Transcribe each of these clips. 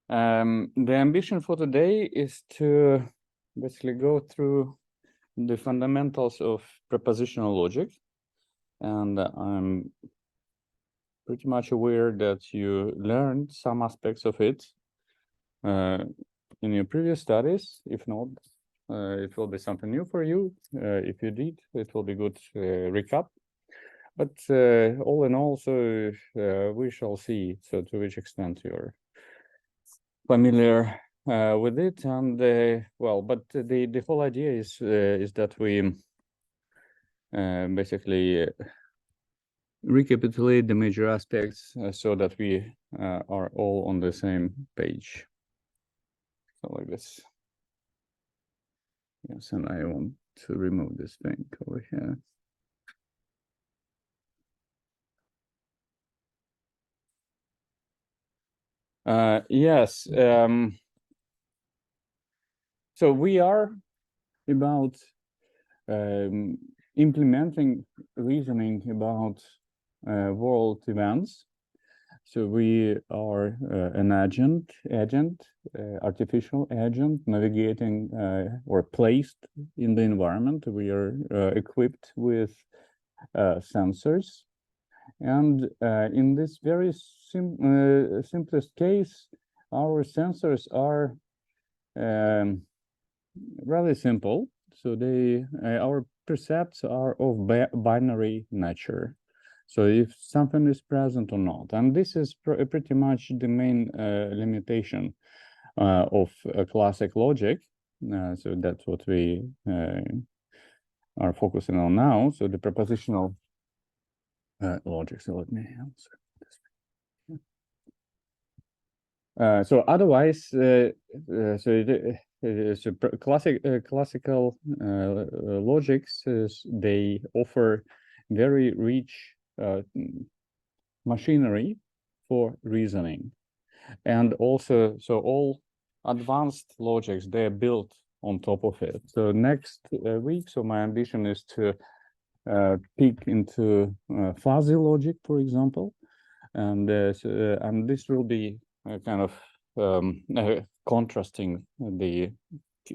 The ambition for today is to basically go through the fundamentals of propositional logic. And I'm pretty much aware that you learned some aspects of it in your previous studies. If not, it will be something new for you. If you did, it will be good recap. But all in all, so we shall see so to which extent you're familiar with it. And well, but the whole idea is that we basically recapitulate the major aspects so that we are all on the same page. So like this. Yes, and I want to remove this thing over here. Yes. So we are about implementing reasoning about world events. So we are an agent, artificial agent navigating or placed in the environment. We are equipped with sensors. And in this very simplest case, our sensors are really simple. So they, our percepts are of binary nature. So if something is present or not, and this is pretty much the main limitation of classic logic. So that's what we are focusing on now. So the propositional logic. So let me answer this. So otherwise, so classical logics, they offer very rich machinery for reasoning, and also so all advanced logics, they're built on top of it. So next week, so my ambition is to peek into fuzzy logic, for example, and this will be kind of contrasting the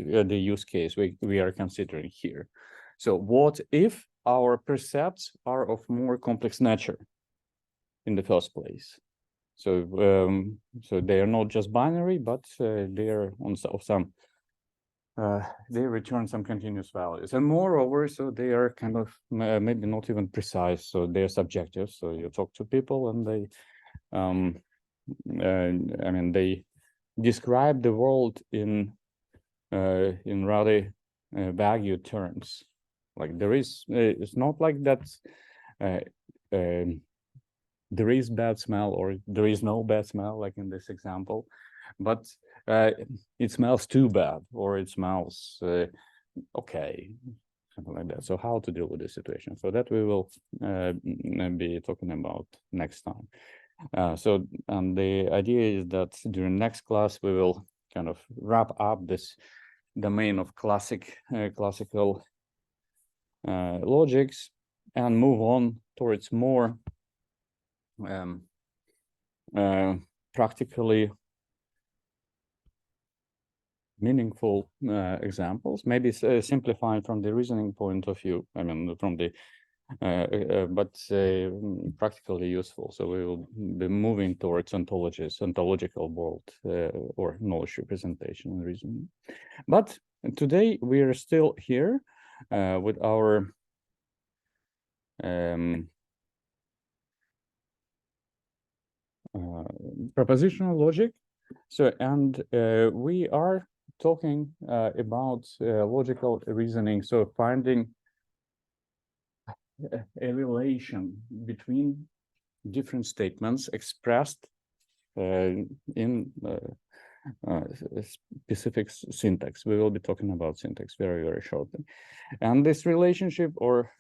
use case we are considering here. So what if our percepts are of more complex nature in the first place? So so they are not just binary, but they are on some they return some continuous values, and moreover, so they are kind of maybe not even precise. So they are subjective. So you talk to people, and they, I mean, they describe the world in rather vague terms. Like there is, it's not like that. There is bad smell or there is no bad smell, like in this example, but it smells too bad or it smells okay, something like that. So how to deal with this situation? So that we will be talking about next time. So and the idea is that during next class we will kind of wrap up this domain of classical logics and move on towards more practically meaningful examples, maybe simplifying from the reasoning point of view. I mean, from the but practically useful. So we will be moving towards ontological world or knowledge representation and reasoning. But today we are still here with our propositional logic. So, and we are talking about logical reasoning. So finding a relation between different statements expressed in specific syntax. We will be talking about syntax very, very shortly. And this relationship, or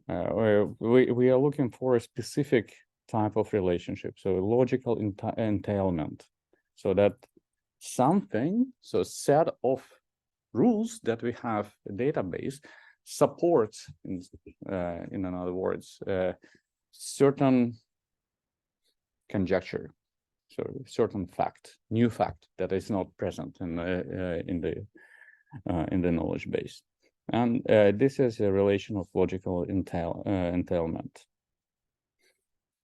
we are looking for a specific type of relationship, so logical entailment, so that something, so set of rules that we have a database supports, in other words, certain conjecture. So certain fact, new fact that is not present in the knowledge base, and this is a relation of logical entailment.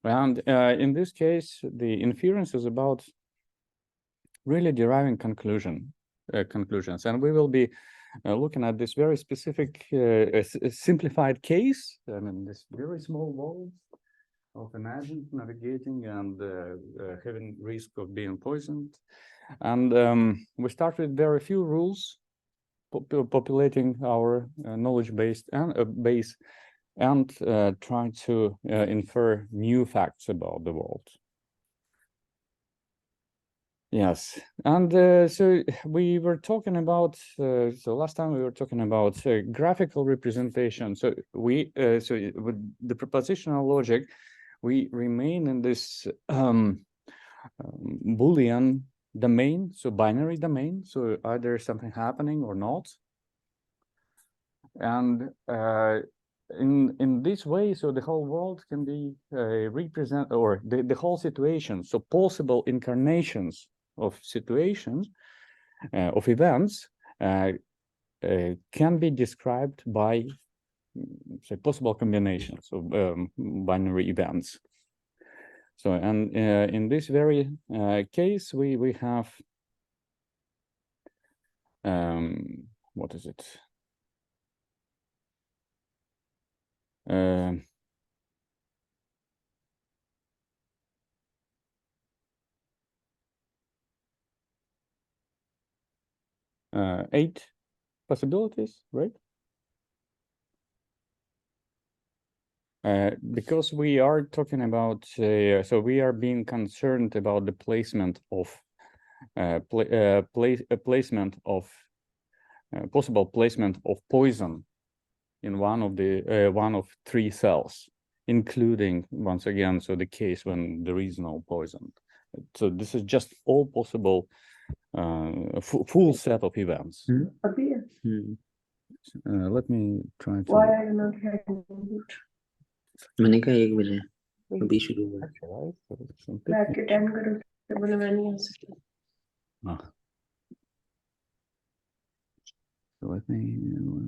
And in this case, the inference is about really deriving conclusions, and we will be looking at this very specific simplified case. I mean, this very small world of imagined navigating and having risk of being poisoned. And we start with very few rules populating our knowledge base and try to infer new facts about the world. Yes, and so we were talking about. So last time we were talking about graphical representation. So with the propositional logic, we remain in this Boolean domain, so binary domain. So either something happening or not. And in this way, so the whole world can be represented, or the whole situation. So possible incarnations of situations, of events, can be described by, say, possible combinations of binary events. So, and in this very case, we have, what is it? 8 possibilities, right? Because we are talking about, so we are being concerned about the placement of possible placement of poison in one of 3 cells, including, once again, so the case when there is no poison. So this is just all possible full set of events. Let me try to. Why are you not having it? मैंने कहा 1 बजे अभी शुरू हुआ बैठ के time करो तो बोले मैं नहीं आ सकती. So let me,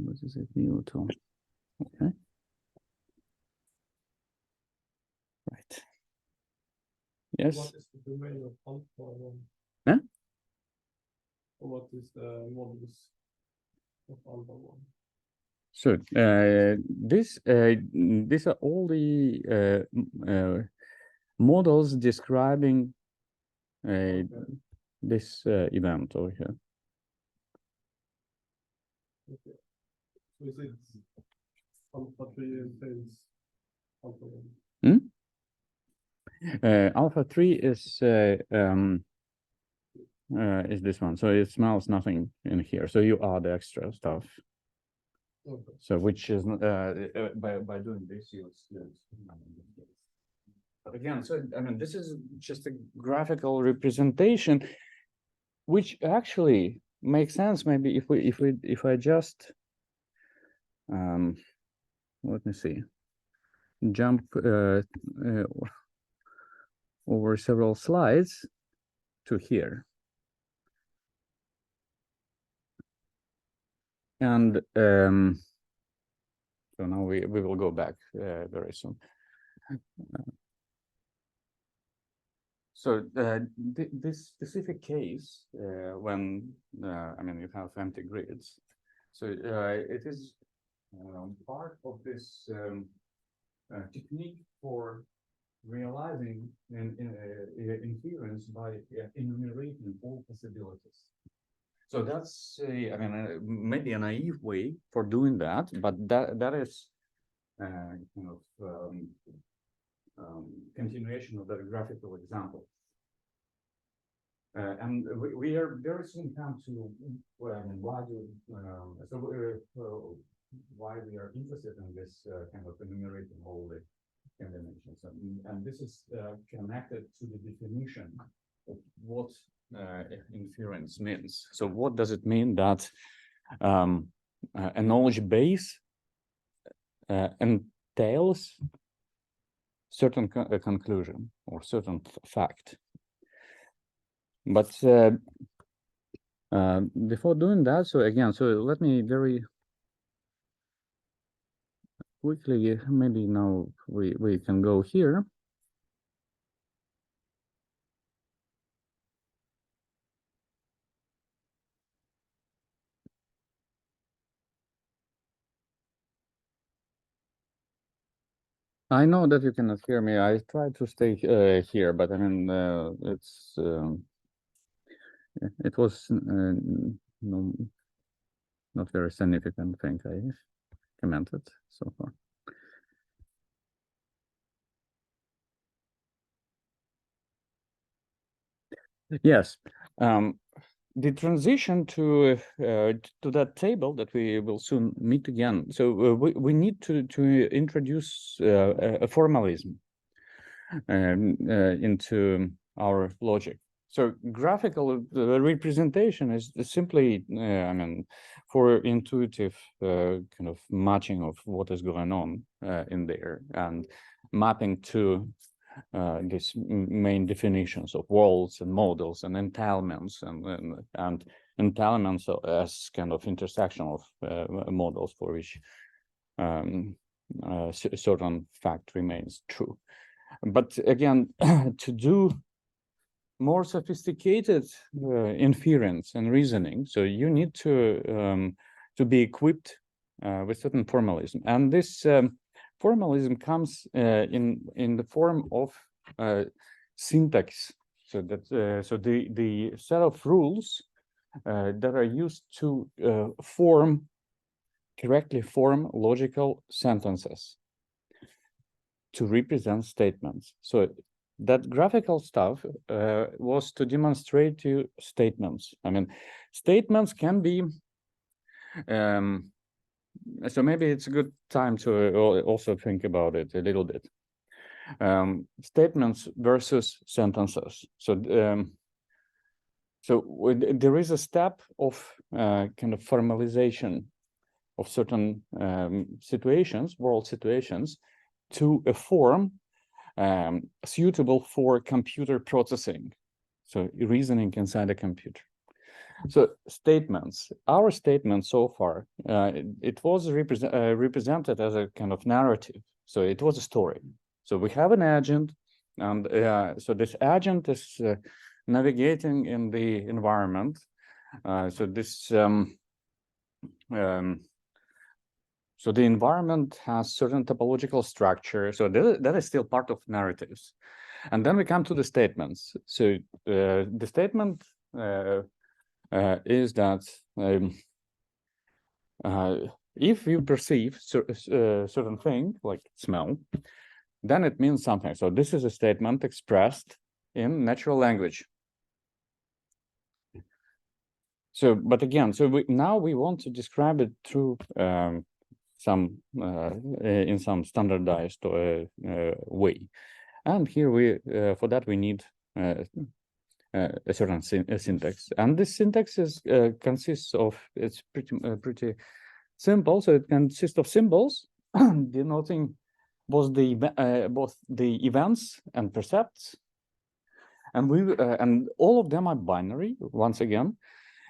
what is it, mute? Okay. Right. Yes. What is the domain of alpha 1? Huh? What is the modulus of alpha 1? So these are all the models describing this event over here. Okay. So is it alpha 3 entails alpha 1? Alpha 3 is this one, so it smells nothing in here. So you add extra stuff. Okay. So which is by doing this, you but again, so I mean, this is just a graphical representation, which actually makes sense. Maybe if I just let me see, jump over several slides to here. And so now we will go back very soon. So this specific case, when I mean you have empty grids, so it is part of this technique for realizing inference by enumerating all possibilities. So that's I mean maybe a naive way for doing that, but that is kind of continuation of that graphical example. And we are very soon come to why we are interested in this kind of enumerating all the combinations, and this is connected to the definition of what inference means. So what does it mean that a knowledge base entails certain conclusion or certain fact? But before doing that, so again, so let me very quickly, maybe now we can go here. I know that you cannot hear me. I try to stay here, but I mean, it was no, not very significant thing I commented so far. Yes, the transition to that table that we will soon meet again. So we need to introduce a formalism into our logic. So graphical representation is simply, I mean, for intuitive kind of matching of what is going on in there and mapping to these main definitions of worlds and models and entailments and entailments as kind of intersection of models for which certain fact remains true. But again, to do more sophisticated inference and reasoning, so you need to be equipped with certain formalism, and this formalism comes in the form of syntax. So that so the set of rules that are used to correctly form logical sentences to represent statements. So that graphical stuff was to demonstrate to you statements. I mean, statements can be so maybe it's a good time to also think about it a little bit. Statements versus sentences. So there is a step of kind of formalization of certain situations, world situations, to a form suitable for computer processing. So reasoning inside a computer. So statements, our statement so far, it was represented as a kind of narrative. So it was a story. So we have an agent, and so this agent is navigating in the environment. So this so the environment has certain topological structure. So that is still part of narratives. And then we come to the statements. So the statement is that if you perceive certain thing like smell, then it means something. So this is a statement expressed in natural language. So, but again, so now we want to describe it through some in some standardized way, and here we for that we need a certain syntax, and this syntax is consists of, it's pretty simple. So it consists of symbols denoting both the events and percepts, and and all of them are binary once again,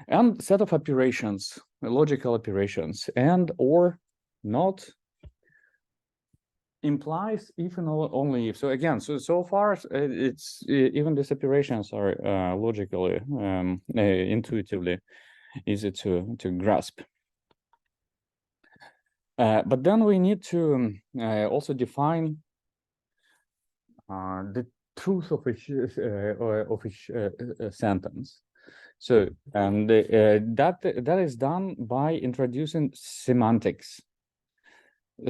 and set of operations, logical operations, and or not implies even only if. So again, so far it's even these operations are logically intuitively easy to grasp. But then we need to also define the truth of each sentence. So and that is done by introducing semantics.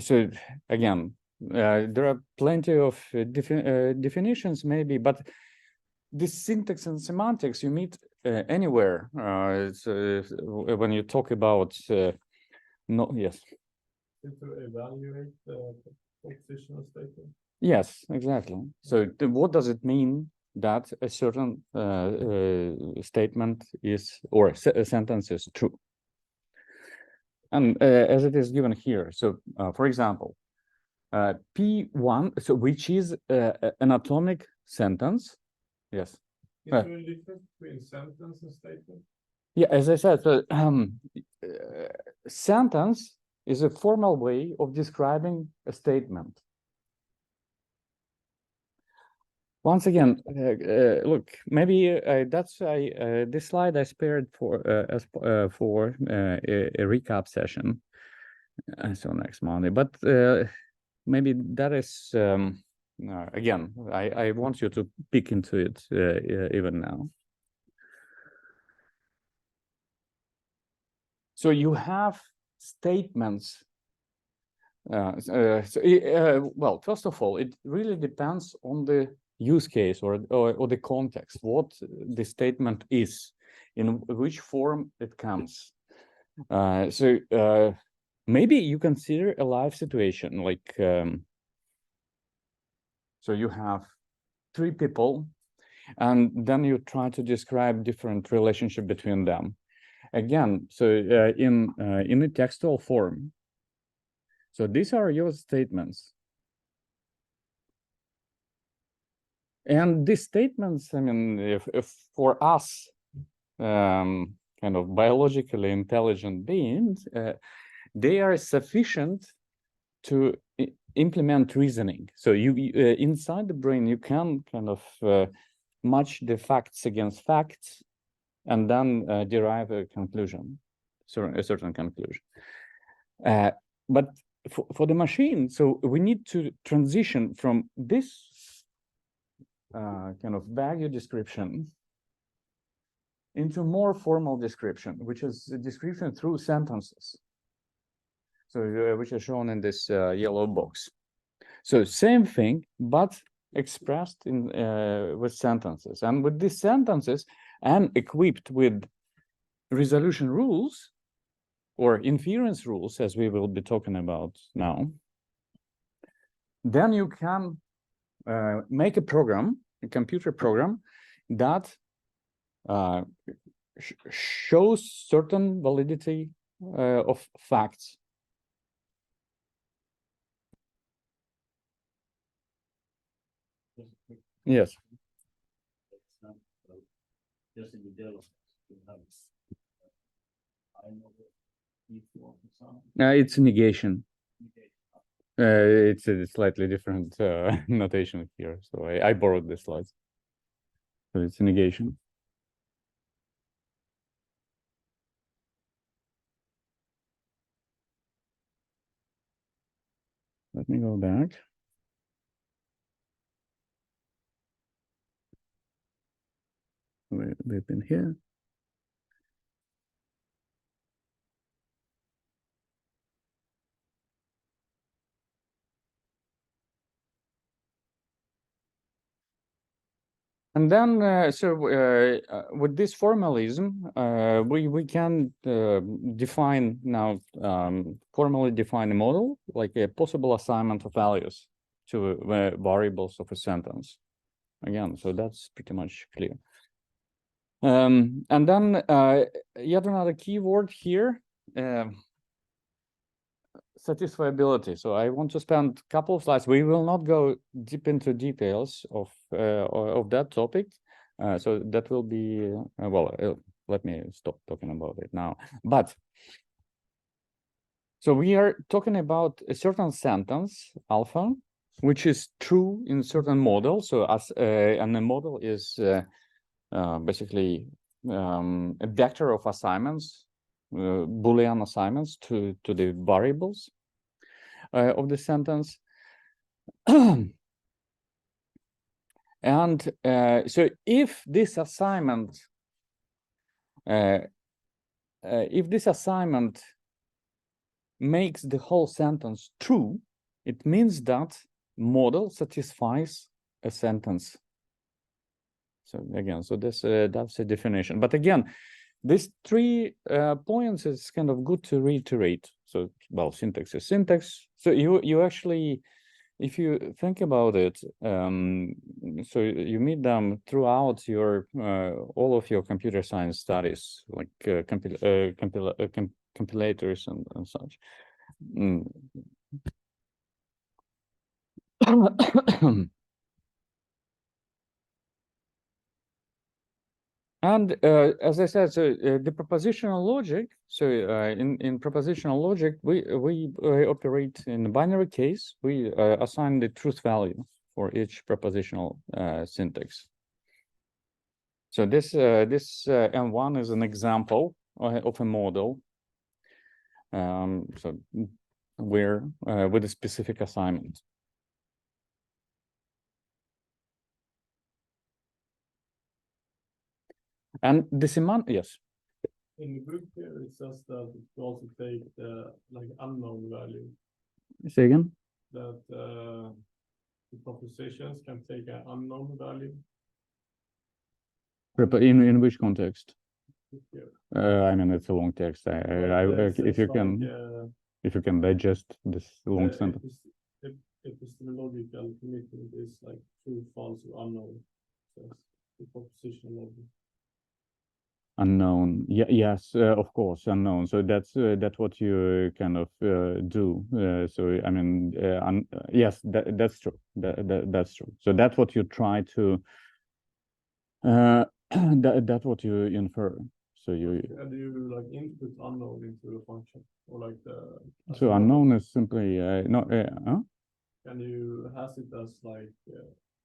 So again, there are plenty of definitions maybe, but this syntax and semantics you meet anywhere. When you talk about no, yes. To evaluate the positional statement. Yes, exactly. So what does it mean that a certain statement is, or a sentence is true? And as it is given here, so for example, P1, so which is an atomic sentence. Yes. Is Uh, there a difference between sentence and statement? Yeah, as I said, sentence is a formal way of describing a statement. Once again, look, maybe that's this slide I spared for a recap session. So next Monday, but maybe that is again, I want you to peek into it even now. So you have statements. Well, first of all, it really depends on the use case or the context, what the statement is, in which form it comes. Maybe you consider a live situation like, so you have 3 people, and then you try to describe different relationship between them. Again, so in a textual form. So these are your statements. And these statements, I mean, if for us, kind of biologically intelligent beings, they are sufficient to implement reasoning. So you inside the brain, you can kind of match the facts against facts, and then derive a conclusion, so a certain conclusion. But for the machine, so we need to transition from this kind of vague description into more formal description, which is a description through sentences. So which is shown in this yellow box. So same thing, but expressed in with sentences. And with these sentences, and equipped with resolution rules or inference rules, as we will be talking about now, then you can make a program, a computer program, that shows certain validity of facts. Yes. Just in the development, you have It's a negation. It's a slightly different notation here, so I borrowed the slides. So it's a negation. Let me go back. We've been here. And then, with this formalism, we can define now, formally define a model, like a possible assignment of values to variables of a sentence. Again, so that's pretty much clear. And then yet another keyword here, satisfiability. So I want to spend a couple of slides. We will not go deep into details of that topic. So that will be let me stop talking about it now. But so we are talking about a certain sentence alpha, which is true in certain model. So as and the model is basically a vector of assignments, Boolean assignments to the variables of the sentence. And so if this assignment makes the whole sentence true, it means that model satisfies a sentence. So again, so this that's a definition. But again, these 3 points is kind of good to reiterate. So, well, syntax is syntax. So you actually, if you think about it, so you meet them throughout your all of your computer science studies, like compilators and such. And as I said, so the propositional logic. So in propositional logic, we operate in a binary case. We assign the truth value for each propositional syntax. So this M1 is an example of a model. So where with a specific assignment. And the semantic, yes. In the group here, it says that it also take the like unknown value, Say again. that the propositions can take an unknown value. In which context? Here. I mean, it's a long text. If you can digest this long sentence. Epistemological commitment is like true, false, or unknown. So the proposition logic. Unknown. Yeah. Yes. Of course. Unknown. So that's what you kind of do. So I mean, yes, that's true. That's true. So that's what you try to. That's what you infer. So you. And do you like input unknown into a function, or like the? So unknown is simply not. Can you has it as like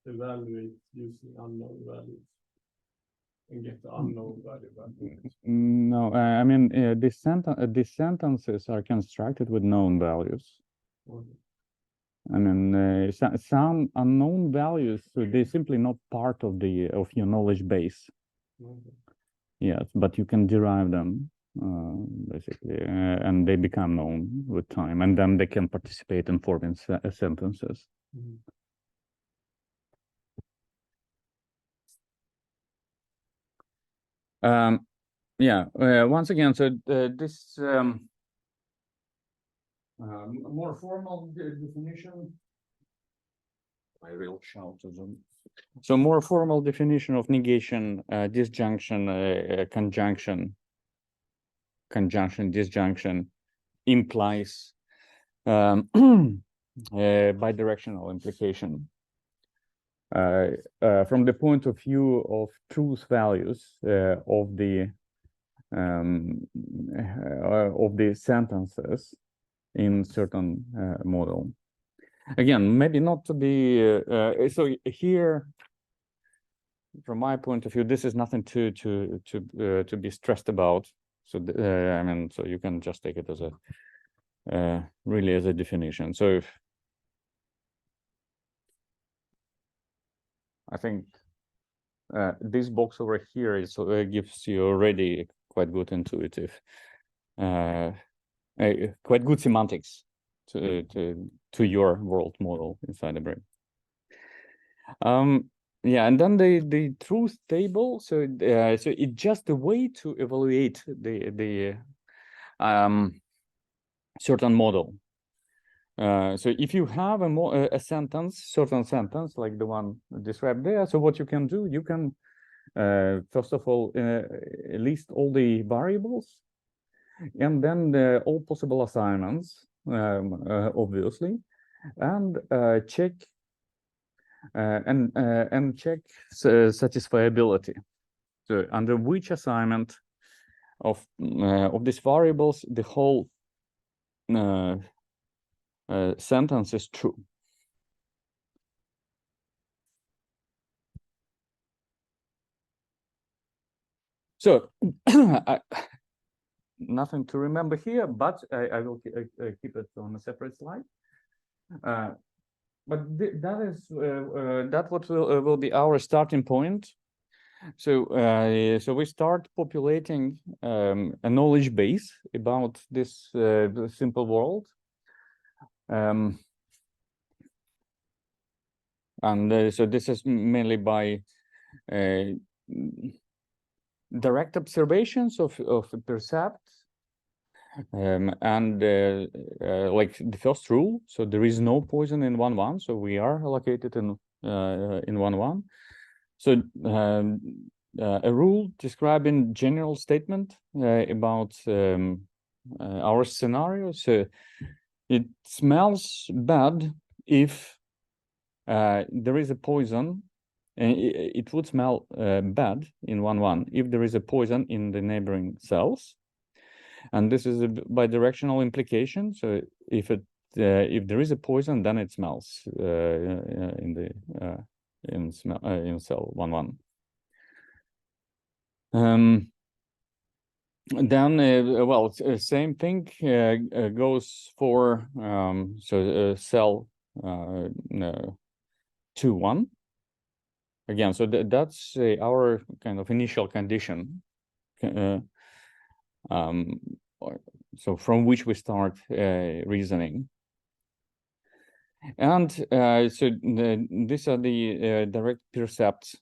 evaluate using unknown values and get the unknown value back? No, I mean these sentences are constructed with known values. Okay. I mean some unknown values, so they're simply not part of your knowledge base. Okay. Yes, but you can derive them basically, and they become known with time, and then they can participate in forming sentences. Mm-hmm. Yeah. Once again, so this more formal definition. I will shout to them. So more formal definition of negation, disjunction, disjunction implies bidirectional implication. From the point of view of truth values of the sentences in certain model. Again, maybe not to be so here. From my point of view, this is nothing to be stressed about. So I mean, so you can just take it as a really as a definition. So if I think this box over here is gives you already quite good intuitive, quite good semantics to your world model inside the brain. Yeah, and then the truth table. So so it's just a way to evaluate the certain model. So if you have a certain sentence like the one described there, so what you can do, you can first of all list all the variables, and then all possible assignments, obviously, and check and check satisfiability. So under which assignment of these variables the whole sentence is true. So nothing to remember here, but I will keep it on a separate slide. But that is that what will be our starting point. So so we start populating a knowledge base about this simple world. And so this is mainly by direct observations of percept, and like the first rule. So there is no poison in 1-1. So we are located in 1-1. So a rule describing general statement about our scenario. So it smells bad if there is a poison and it would smell bad in 1-1 if there is a poison in the neighboring cells. And this is a bidirectional implication. So if there is a poison, then it smells in cell 1-1. Then, well, same thing goes for cell 2-1. Again, so that's our kind of initial condition. So from which we start reasoning. And so these are the direct percepts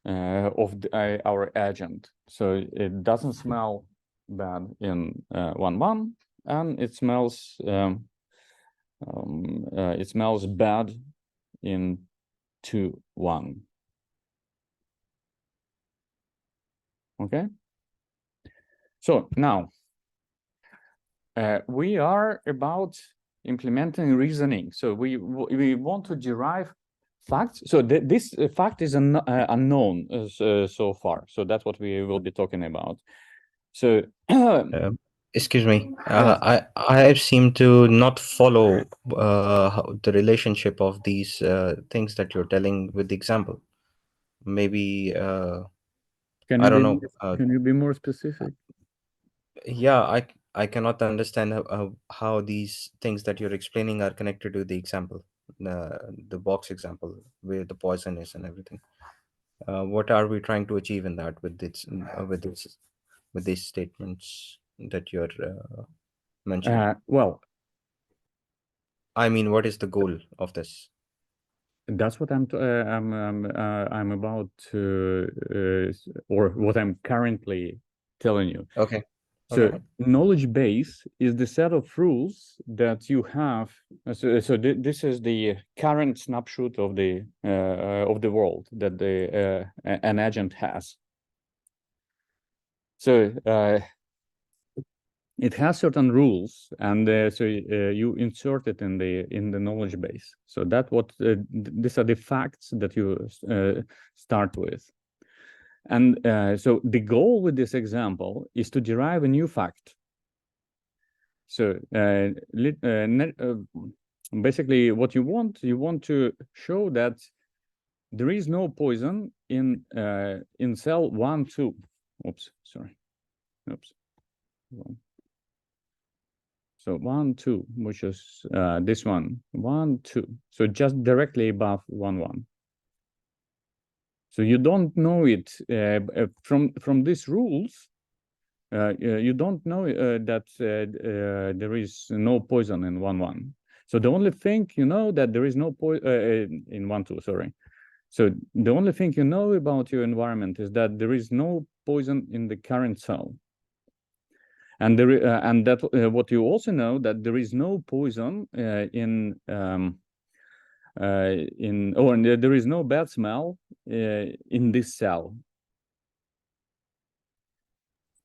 of our agent. So it doesn't smell bad in 1-1, and it smells bad in 2-1. Okay. So now we are about implementing reasoning. So we want to derive facts. So this fact is unknown so far. So that's what we will be talking about. So Excuse me. Yes. I seem to not follow the relationship of these things that you're telling with the example. Maybe I don't know. Can you be more specific? Yeah, I cannot understand how these things that you're explaining are connected to the example, the box example where the poison is and everything. What are we trying to achieve in that with these statements that you're mentioning? Well, I mean, what is the goal of this? that's what I'm about to, or what I'm currently telling you. Okay. So Okay. knowledge base is the set of rules that you have. So this is the current snapshot of the world that an agent has. So it has certain rules, and so you insert it in the knowledge base. So that what these are the facts that you start with. And so the goal with this example is to derive a new fact. So basically what you want to show that there is no poison in cell 1-2. Oops, sorry. Oops. So 1-2, which is this one, 1-2. So just directly above 1-1. So you don't know it from these rules. You don't know that there is no poison in 1-1. So the only thing you know that there is no poison in 1-2. Sorry. So the only thing you know about your environment is that there is no poison in the current cell. And that what you also know that there is no poison there is no bad smell in this cell.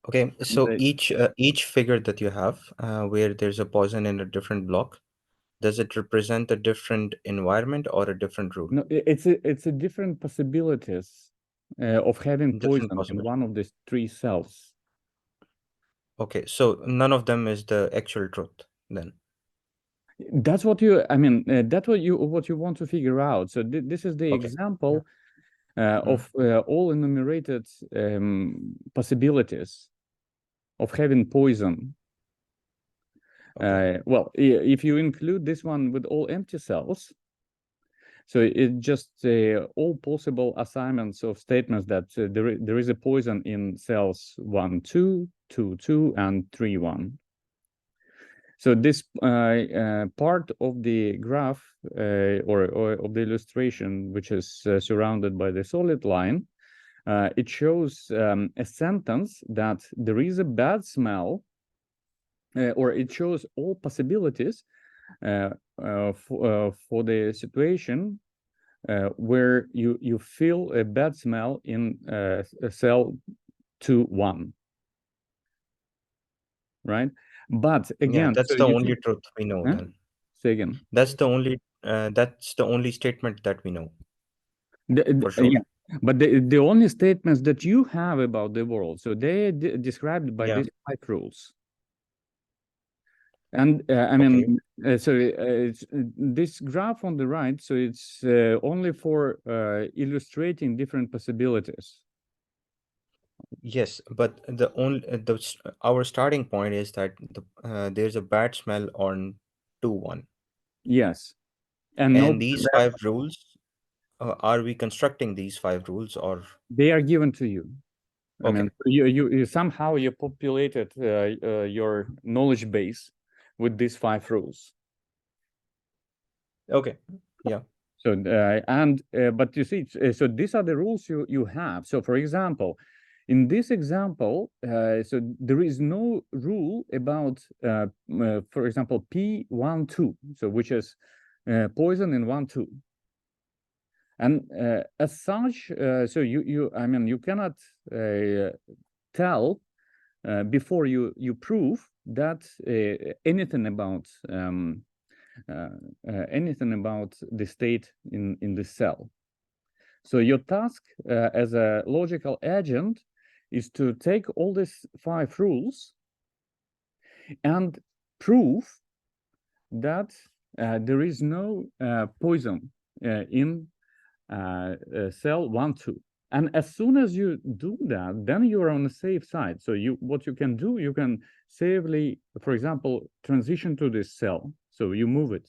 Okay, so each figure that you have where there's a poison in a different block, does it represent a different environment or a different rule? No, it's a different possibilities of having poison in one of these 3 cells. Okay, so none of them is the actual truth then. That's what you, I mean, that's what you want to figure out. So this is the example of all enumerated possibilities of having poison. Well, if you include this one with all empty cells, so it just all possible assignments of statements that there is a poison in cells 1-2, 2-2, and 3-1. So this part of the graph or of the illustration, which is surrounded by the solid line, it shows a sentence that there is a bad smell, or it shows all possibilities for the situation where you feel a bad smell in cell 2-1, right? But again, that's the only truth we know then. Say again. That's the only statement that we know. For sure. Yeah, but the only statements that you have about the world, so they described by Yeah. these 5 rules. And I mean, this graph on the right, so it's only for illustrating different possibilities. Yes, but the only our starting point is that there's a bad smell on 2-1, Yes, and no, and these 5 rules. Are we constructing these 5 rules, or they are given to you. I Okay. mean, you somehow you populated your knowledge base with these 5 rules. okay? Yeah. So but you see, so these are the rules you have. So for example, in this example, so there is no rule about, for example, P12, so which is poison in 1,2. And as such, so I mean, you cannot tell before you prove that anything about the state in the cell. So your task as a logical agent is to take all these 5 rules and prove that there is no poison in cell 1,2. And as soon as you do that, then you're on the safe side. So what you can do, you can safely, for example, transition to this cell. So you move it.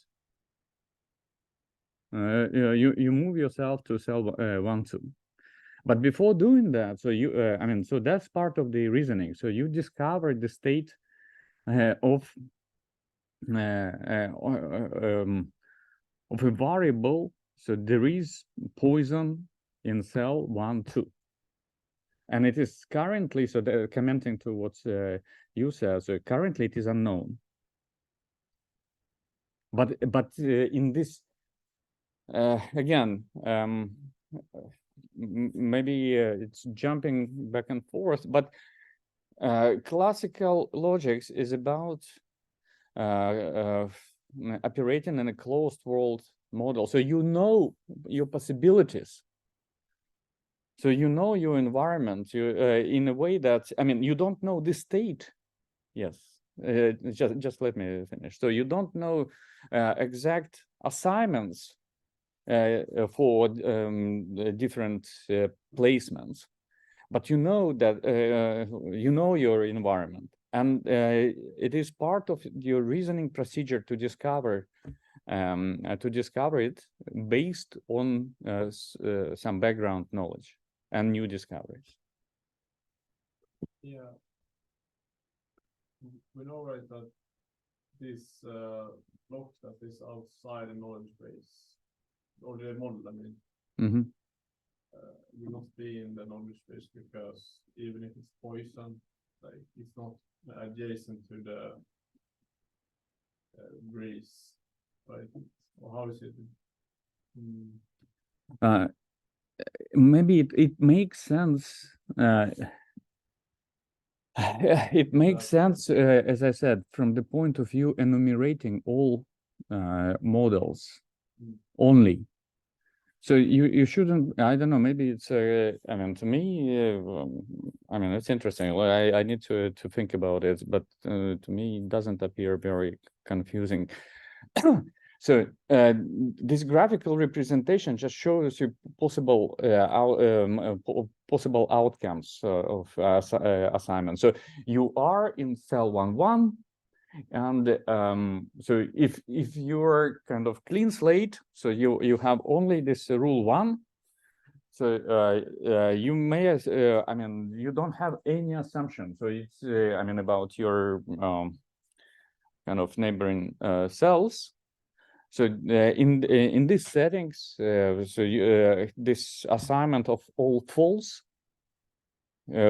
You move yourself to cell 1,2. But before doing that, so I mean, so that's part of the reasoning. So you discover the state of a variable. So there is poison in cell 1,2. And it is currently, so commenting to what you said, so currently it is unknown. But in this, again, maybe it's jumping back and forth, but classical logics is about operating in a closed world model. So you know your possibilities. So you know your environment in a way that, I mean, you don't know the state. Yes, just let me finish. So you don't know exact assignments for different placements, but you know that you know your environment, and it is part of your reasoning procedure to discover it based on some background knowledge and new discoveries. Yeah. We know, right, that this block that is outside the knowledge base, or the model, I mean, Mm-hmm. will not be in the knowledge base, because even if it's poison, like it's not adjacent to the grease, right? Or how is it? Maybe it makes sense. It makes sense, as I said, from the point of view enumerating all models only. So you shouldn't, I don't know, maybe it's I mean, to me, I mean, it's interesting. Well, I need to think about it, but to me it doesn't appear very confusing. So this graphical representation just shows you possible possible outcomes of assignment. So you are in cell 1,1, and so if you're kind of clean slate, so you have only this rule 1. So you may, I mean, you don't have any assumption. So it's, I mean, about your kind of neighboring cells. So in these settings, so this assignment of all false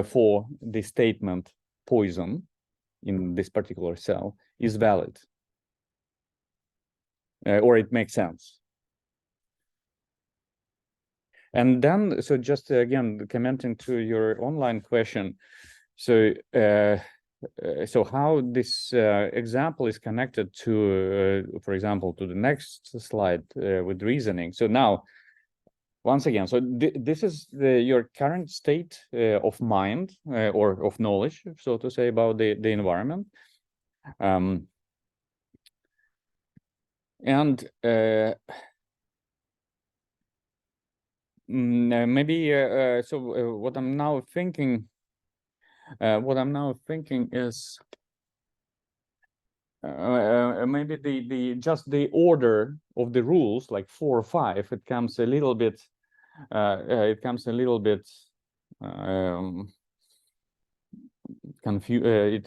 for the statement poison in this particular cell is valid, or it makes sense. And then, so just again commenting to your online question, so so how this example is connected to, for example, to the next slide with reasoning. So now, once again, so this is your current state of mind or of knowledge, so to say, about the environment. And maybe so what I'm now thinking is maybe just the order of the rules, like 4 or 5, it comes a little bit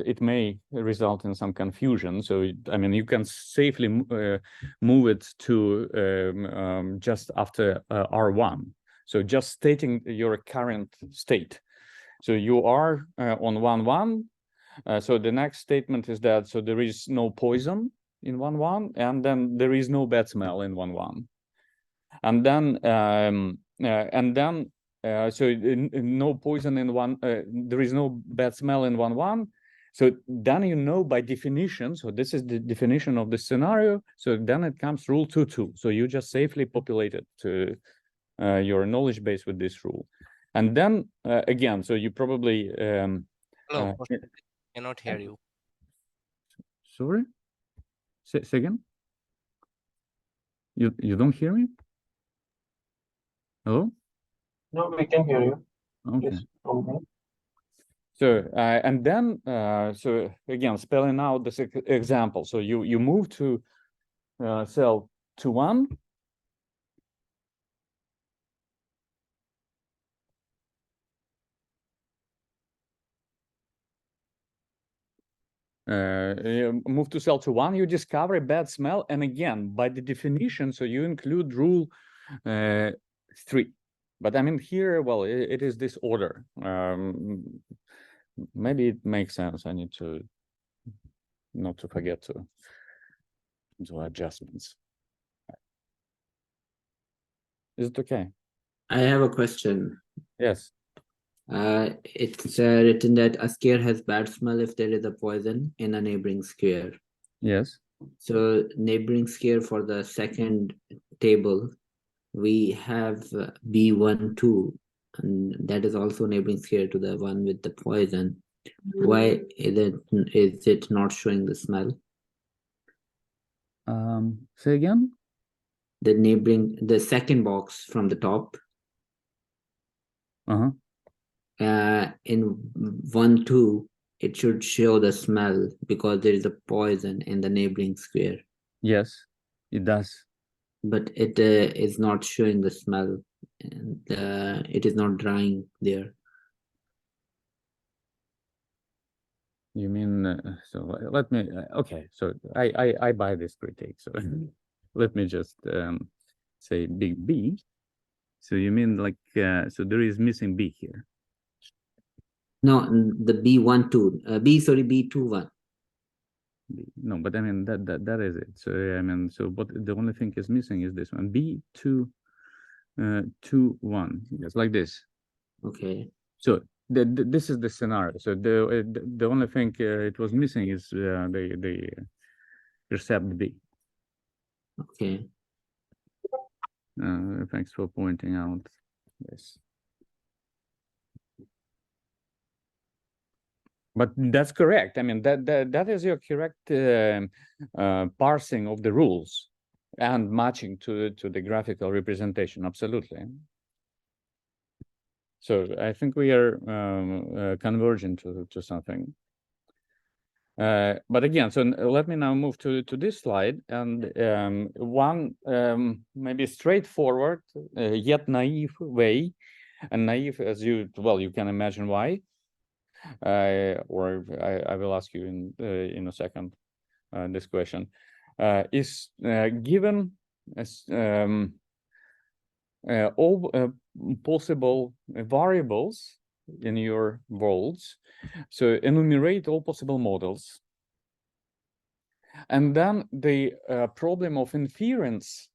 it may result in some confusion. So I mean, you can safely move it to just after R1. So just stating your current state. So you are on 1-1. So the next statement is that so there is no poison in 1-1, and then there is no bad smell in 1-1, and then so no poison in there is no bad smell in 1-1. So then you know by definition. So this is the definition of the scenario. So then it comes rule 2-2. So you just safely populated to your knowledge base with this rule, and then again. So you probably Hello, cannot hear you. Sorry. Say again. You don't hear me? Hello? No, we can hear you. Okay. Yes, okay. So and then so again, spelling out this example. So you move to cell 2-1. You move to cell 2-1, you discover a bad smell, and again, by the definition, so you include rule 3. But I mean here, well, it is this order. Maybe it makes sense. I need to not to forget to do adjustments. Is it okay? I have a question. Yes. It's written that a square has bad smell if there is a poison in a neighboring square. Yes. So neighboring square for the second table, we have B12, and that is also neighboring square to the one with the poison. Why is it not showing the smell? Say again. The second box from the top. In 1-2, it should show the smell because there is a poison in the neighboring square. Yes, it does. But it is not showing the smell, and it is not drying there. You mean so? Let me. Okay, so I buy this critique. So let me just say big B. So you mean like so there is missing B here? No, the B21. No, but I mean that is it. So I mean, so what the only thing is missing is this one, B2-1. Yes, like this. Okay. So this is the scenario. So the only thing it was missing is the recept B. Okay. Thanks for pointing out this. But that's correct. I mean, that is your correct parsing of the rules and matching to the graphical representation. Absolutely. So I think we are converging to something. But again, so let me now move to this slide, and one maybe straightforward yet naive way, and naive as you can imagine why. Or I will ask you in a second this question is given as all possible variables in your worlds, so enumerate all possible models, and then the problem of inference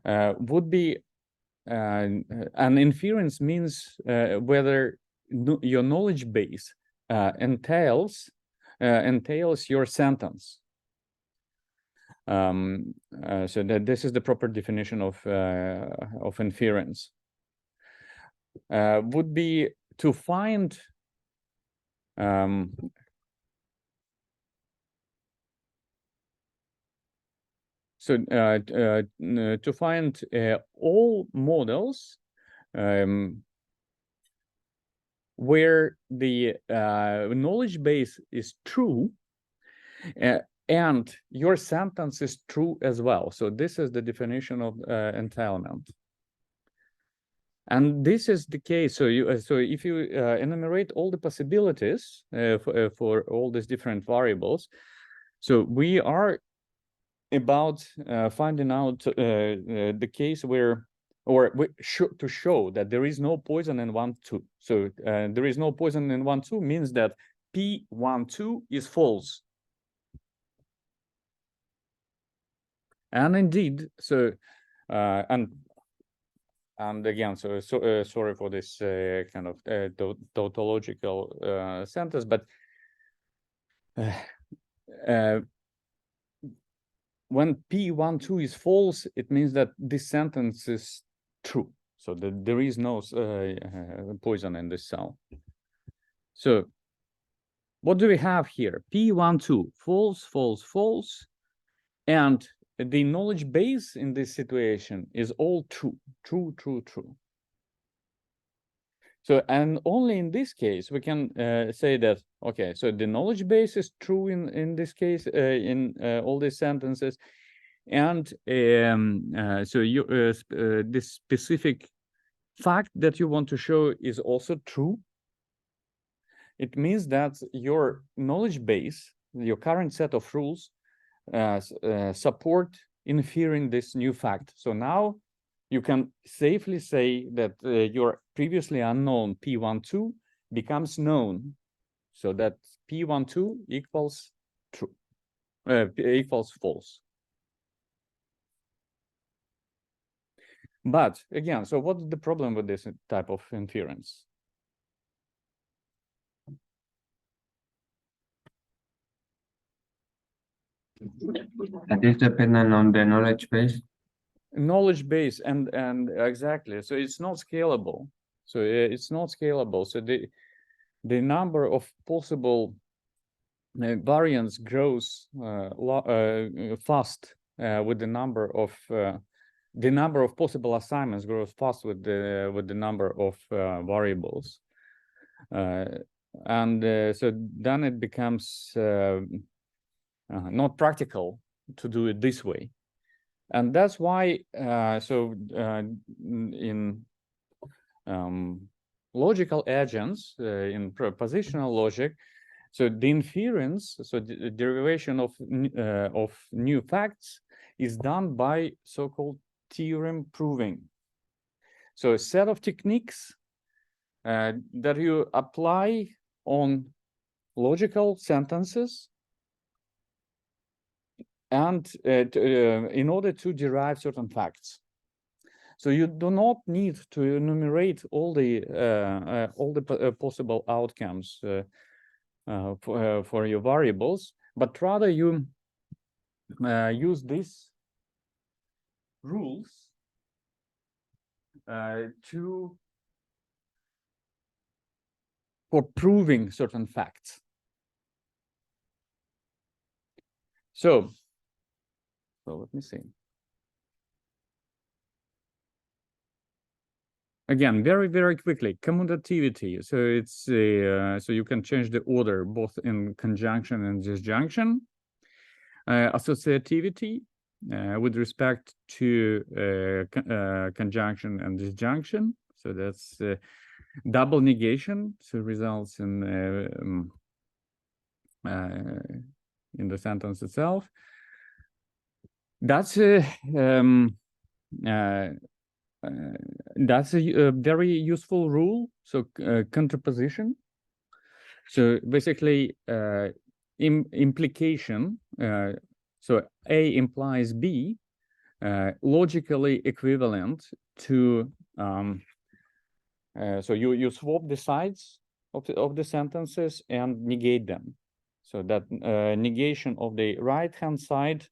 would be an inference means whether your knowledge base entails your sentence. So that this is the proper definition of inference. Would be to find to find all models where the knowledge base is true and your sentence is true as well. So this is the definition of entailment. And this is the case. So you so if you enumerate all the possibilities for all these different variables, so we are about finding out the case where, or to show that there is no poison in 1, 2. So there is no poison in 1, 2 means that P12 is false. And indeed, so and again, so sorry for this kind of tautological sentence, but when P12 is false, it means that this sentence is true. So that there is no poison in this cell. So what do we have here? P12, false, false, false. And the knowledge base in this situation is all true, true, true, true. So, and only in this case, we can say that, okay, so the knowledge base is true in this case, in all these sentences. And so you, this specific fact that you want to show is also true. It means that your knowledge base, your current set of rules, support inferring this new fact. So now you can safely say that your previously unknown P12 becomes known, so that P12 equals true, equals false. But again, so what's the problem with this type of inference? That is dependent on the knowledge base. Knowledge base and exactly, so it's not scalable. So it's not scalable. So the number of possible variants grows fast with the number of possible assignments grows fast with the number of variables, and so then it becomes not practical to do it this way. And that's why in logical agents, in propositional logic, so the inference, so the derivation of new facts is done by so-called theorem proving. So a set of techniques that you apply on logical sentences and in order to derive certain facts. So you do not need to enumerate all the possible outcomes for your variables, but rather you use these rules for proving certain facts. So let me see. Again, very, very quickly, commutativity. So it's so you can change the order both in conjunction and disjunction. Associativity with respect to conjunction and disjunction. So that's double negation. So results in the sentence itself. That's a very useful rule. So contraposition. So basically, implication. So A implies B, logically equivalent to. So you swap the sides of the sentences and negate them. So that negation of the right-hand side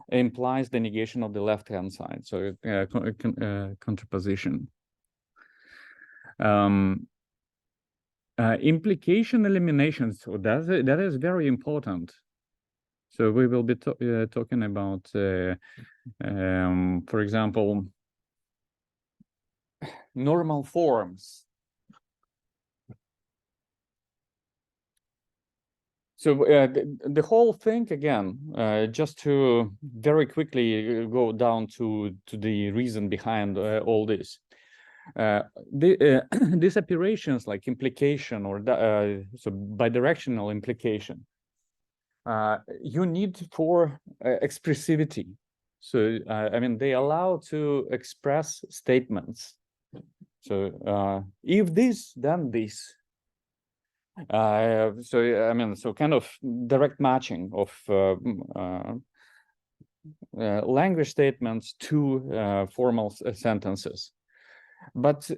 implies the negation of the left-hand side, so contraposition. Implication elimination, so that is very important. So we will be talking about, for example, normal forms. So the whole thing again, just to very quickly go down to the reason behind all this. These operations like implication or so bidirectional implication, you need for expressivity. So I mean, they allow to express statements. So if this, then this. So I mean, so kind of direct matching of language statements to formal sentences. But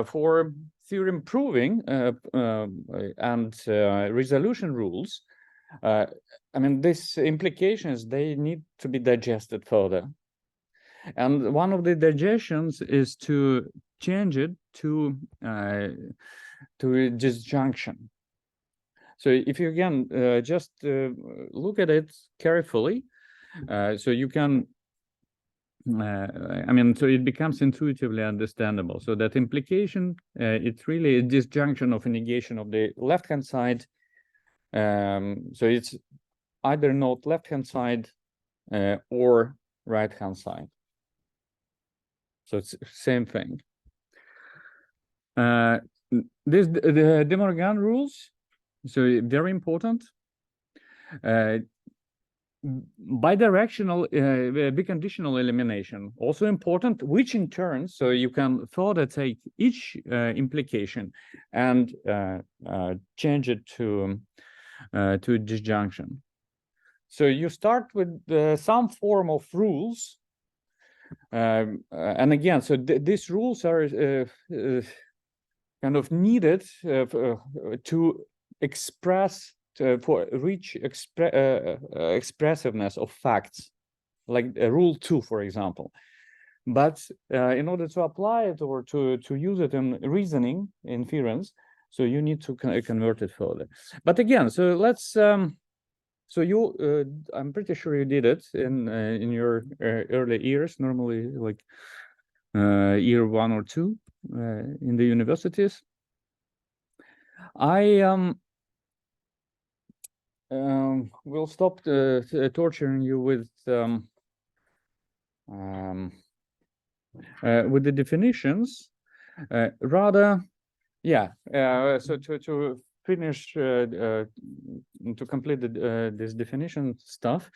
for theorem proving and resolution rules, I mean, these implications, they need to be digested further. And one of the digestions is to change it to a disjunction. So if you again just look at it carefully, so you can, I mean, so it becomes intuitively understandable. So that implication, it's really a disjunction of a negation of the left-hand side. So it's either not left-hand side or right-hand side. So it's same thing. The De Morgan rules, so very important. Bidirectional biconditional elimination, also important, which in turn, so you can further take each implication and change it to disjunction. So you start with some form of rules, and again, so these rules are kind of needed to express, for reach expressiveness of facts, like rule 2, for example. But in order to apply it or to use it in reasoning, inference, so you need to convert it further. But again, so let's so you I'm pretty sure you did it in your early years, normally like year 1 or 2 in the universities. I will stop torturing you with the definitions. Rather, yeah. So to finish, to complete this definition stuff,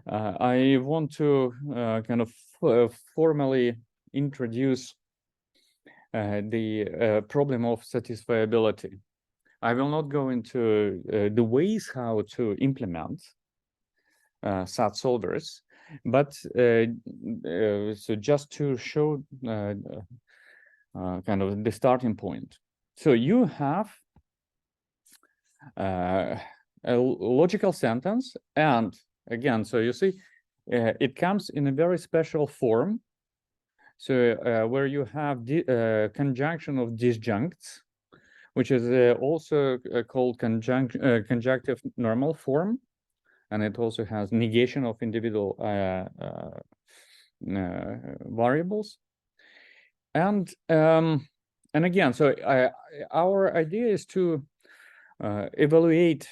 I want to kind of formally introduce the problem of satisfiability. I will not go into the ways how to implement SAT solvers, but so just to show kind of the starting point. So you have a logical sentence, and again, so you see, it comes in a very special form. So where you have the conjunction of disjuncts, which is also called conjunctive normal form, and it also has negation of individual variables. And again, so our idea is to evaluate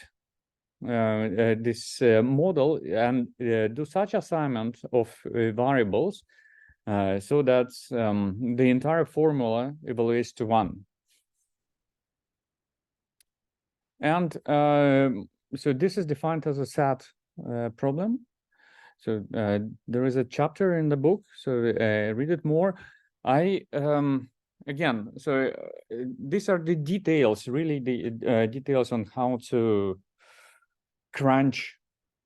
this model and do such assignment of variables so that the entire formula evaluates to 1. And so this is defined as a SAT problem. So there is a chapter in the book, so read it more. Again, so these are the details, really the details on how to crunch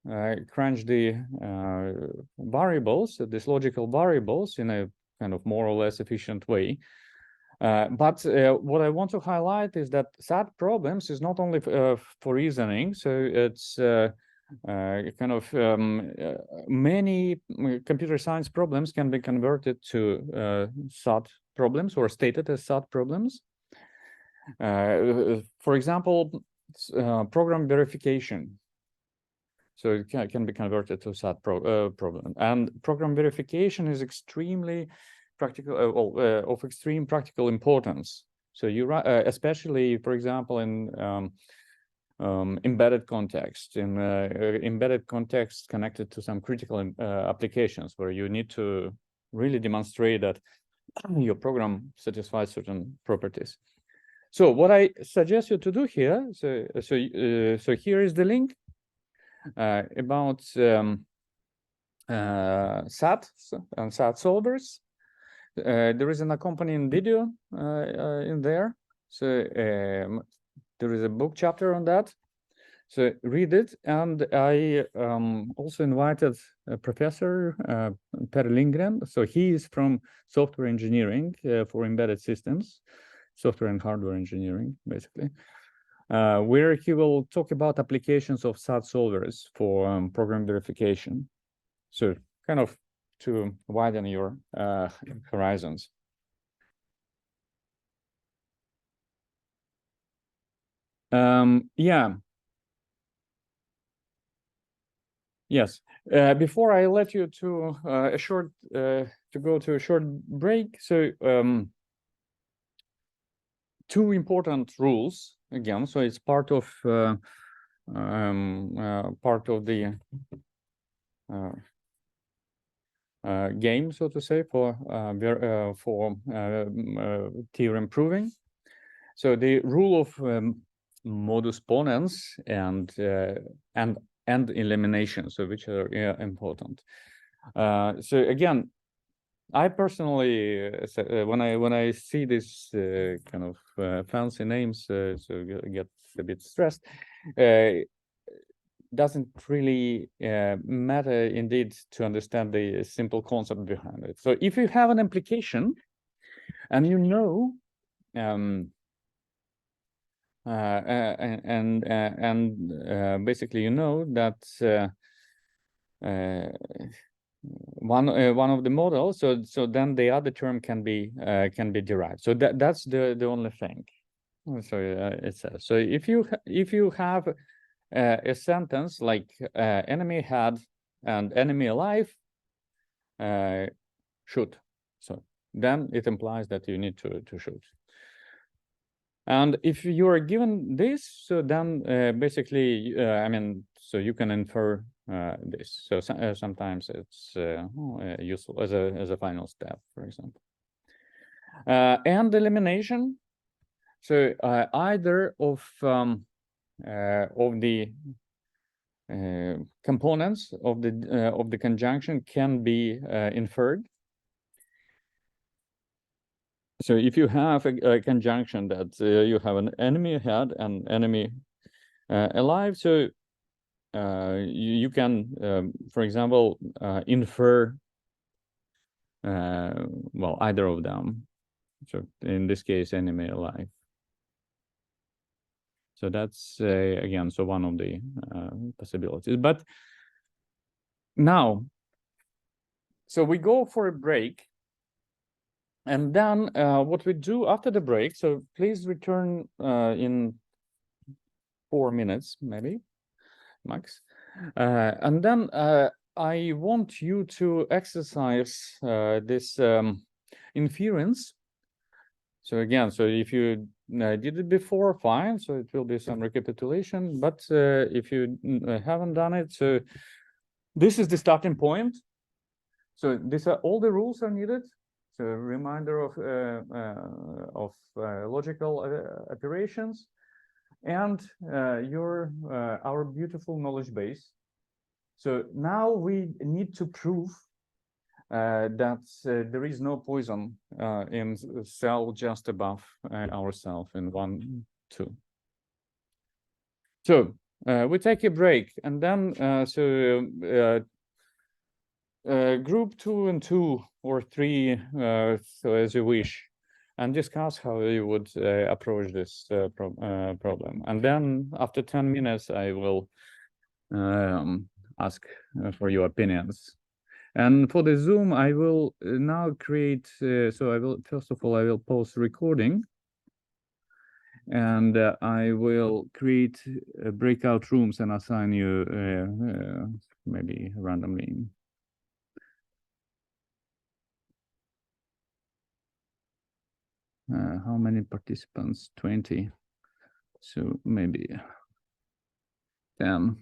the variables, these logical variables, in a kind of more or less efficient way. But what I want to highlight is that SAT problems is not only for reasoning, so it's kind of many computer science problems can be converted to SAT problems or stated as SAT problems. For example, program verification. So it can be converted to SAT problem. And program verification is extremely practical, of extreme practical importance. So you, especially, for example, in embedded context, in embedded context connected to some critical applications where you need to really demonstrate that your program satisfies certain properties. So what I suggest you to do here, so here is the link about SAT and SAT solvers. There is an accompanying video in there. So there is a book chapter on that. So read it. And I also invited Professor Per Lindgren. So he is from software engineering for embedded systems, software and hardware engineering, basically. Where he will talk about applications of SAT solvers for program verification. So kind of to widen your horizons. Yeah. Yes. Before I let you to a short to go to a short break, so two important rules again. So it's part of the game, so to say, for theorem proving. So the rule of modus ponens and elimination, so which are important. So again, I personally, when I see this kind of fancy names, so get a bit stressed. Doesn't really matter indeed to understand the simple concept behind it. So if you have an application and you know basically you know that one of the models, so then the other term can be derived. So that's the only thing. So it says, so if you have a sentence like enemy had and enemy alive shoot, so then it implies that you need to shoot. And if you are given this, so then basically, I mean, so you can infer this. So sometimes it's useful as a final step, for example. And elimination. So either of the components of the conjunction can be inferred. So if you have a conjunction that you have an enemy ahead and enemy alive, so you can, for example, infer well, either of them. So in this case, enemy alive. So that's again, so one of the possibilities. But now, so we go for a break. And then what we do after the break, so please return in 4 minutes, maybe, max. And then I want you to exercise this inference. So again, so if you did it before, fine. So it will be some recapitulation. But if you haven't done it, so this is the starting point. So these are all the rules are needed. So a reminder of logical operations and our beautiful knowledge base. So now we need to prove that there is no poison in cell just above our cell in 1, 2. So we take a break, and then group 2 and 2 or 3, so as you wish, and discuss how you would approach this problem. And then after 10 minutes, I will ask for your opinions. And for the Zoom, I will now create, so I will, first of all, I will pause recording. And I will create breakout rooms and assign you maybe randomly. How many participants? 20. So maybe 10.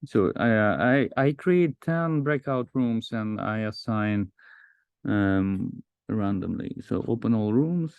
So I create 10 breakout rooms and I assign randomly. So open all rooms.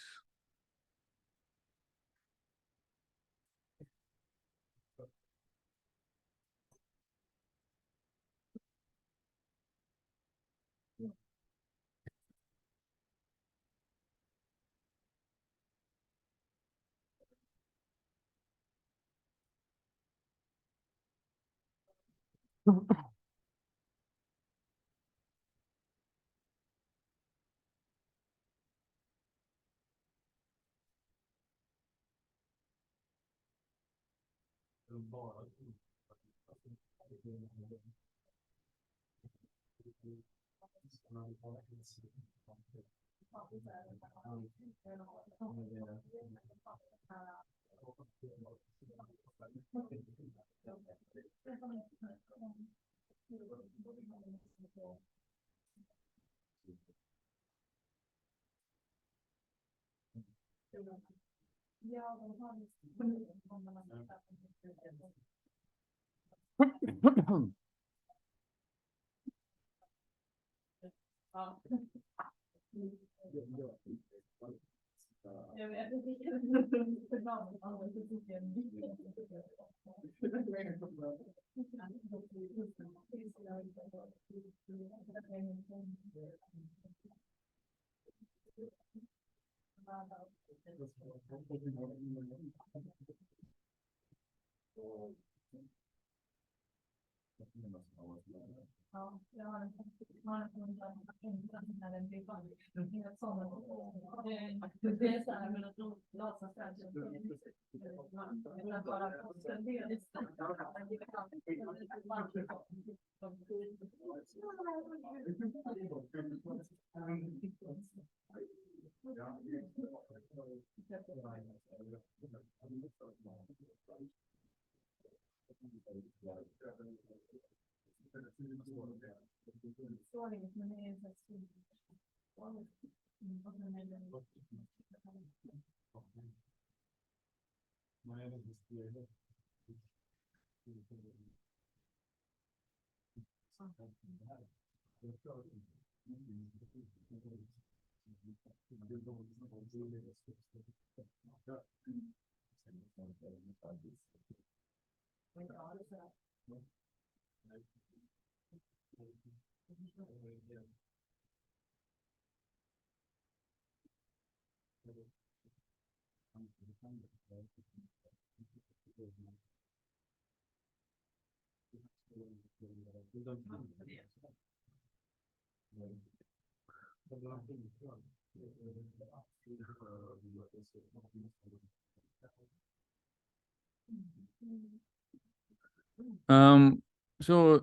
So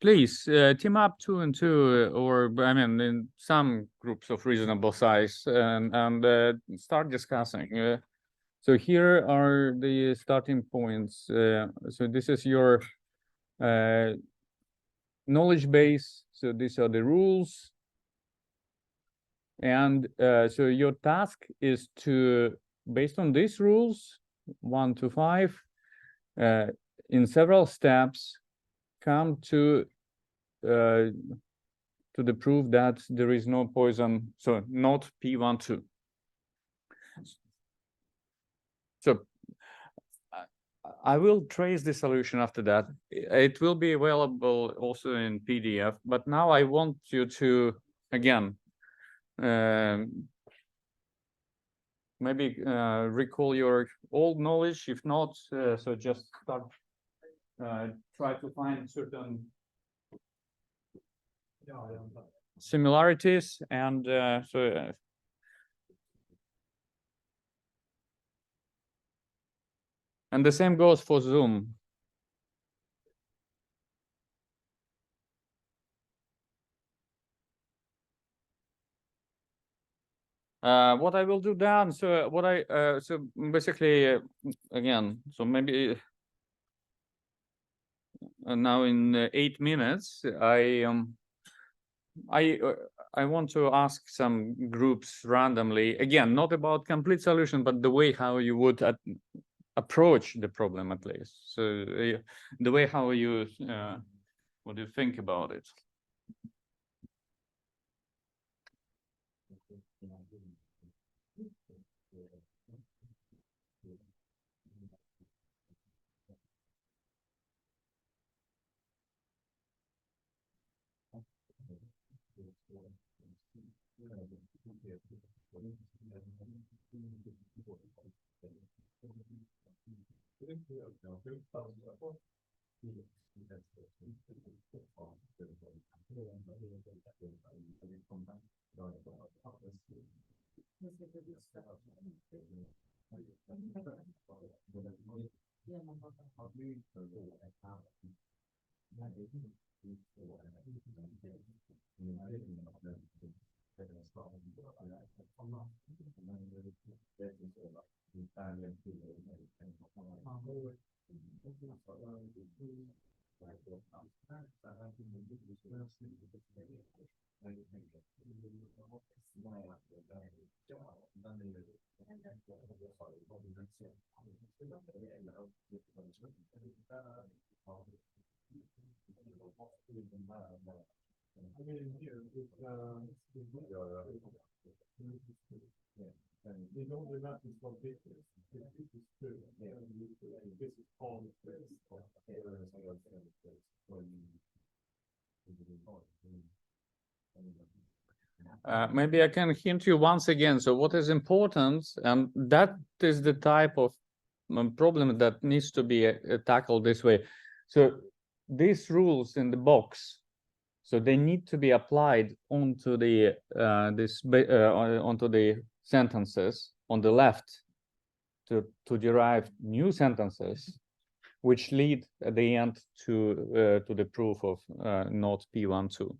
please team up 2 and 2, or I mean, in some groups of reasonable size, and start discussing. So here are the starting points. So this is your knowledge base. So these are the rules. And so your task is to, based on these rules, 1 to 5, in several steps, come to the proof that there is no poison, so not P12. So I will trace the solution after that. It will be available also in PDF, but now I want you to, again, maybe recall your old knowledge. If not, so just start, try to find certain similarities, and And the same goes for Zoom. What I will do then, so what so basically, again, so maybe now in 8 minutes, I want to ask some groups randomly, again, not about complete solution, but the way how you would approach the problem at least. So the way how you, what do you think about it? Maybe I can hint you once again. So what is important, and that is the type of problem that needs to be tackled this way. So these rules in the box, so they need to be applied onto the onto the sentences on the left to derive new sentences, which lead at the end to the proof of not P12.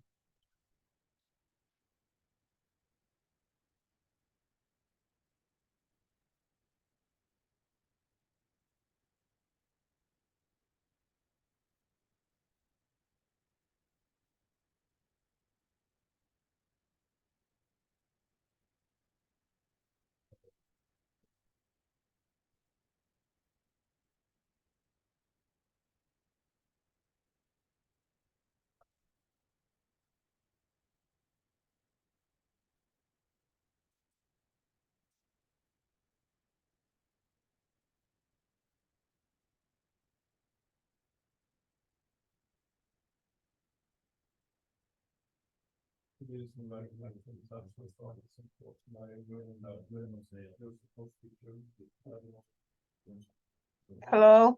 Hello.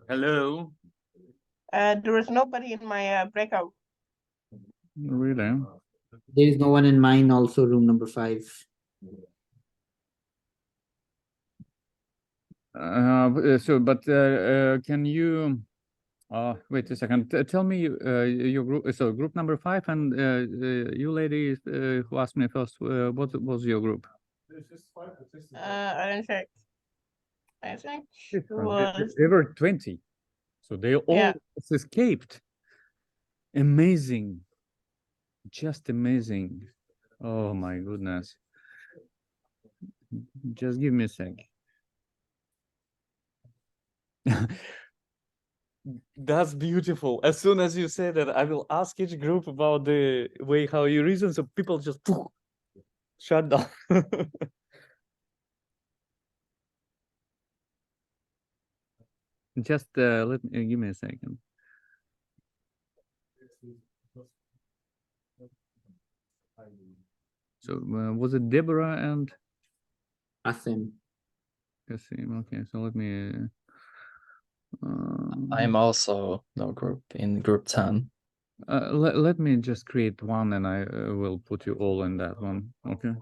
Hello. There is nobody in my breakout. Really? There is no one in mine, also room number 5. Can you wait a second? Tell me your group. So group number 5, and you lady who asked me first. What was your group? I didn't check. I think it There was. were 20, so they all Yeah. escaped. Amazing, just amazing. Oh my goodness. Just give me a sec. That's beautiful. As soon as you say that, I will ask each group about the way how you reason, so people just shut down. Just let me give me a second. So was it Deborah and Asim. Kasim? Okay, so let me. I'm also no group in group 10. Let me just create one, and I will put you all in that one. Okay.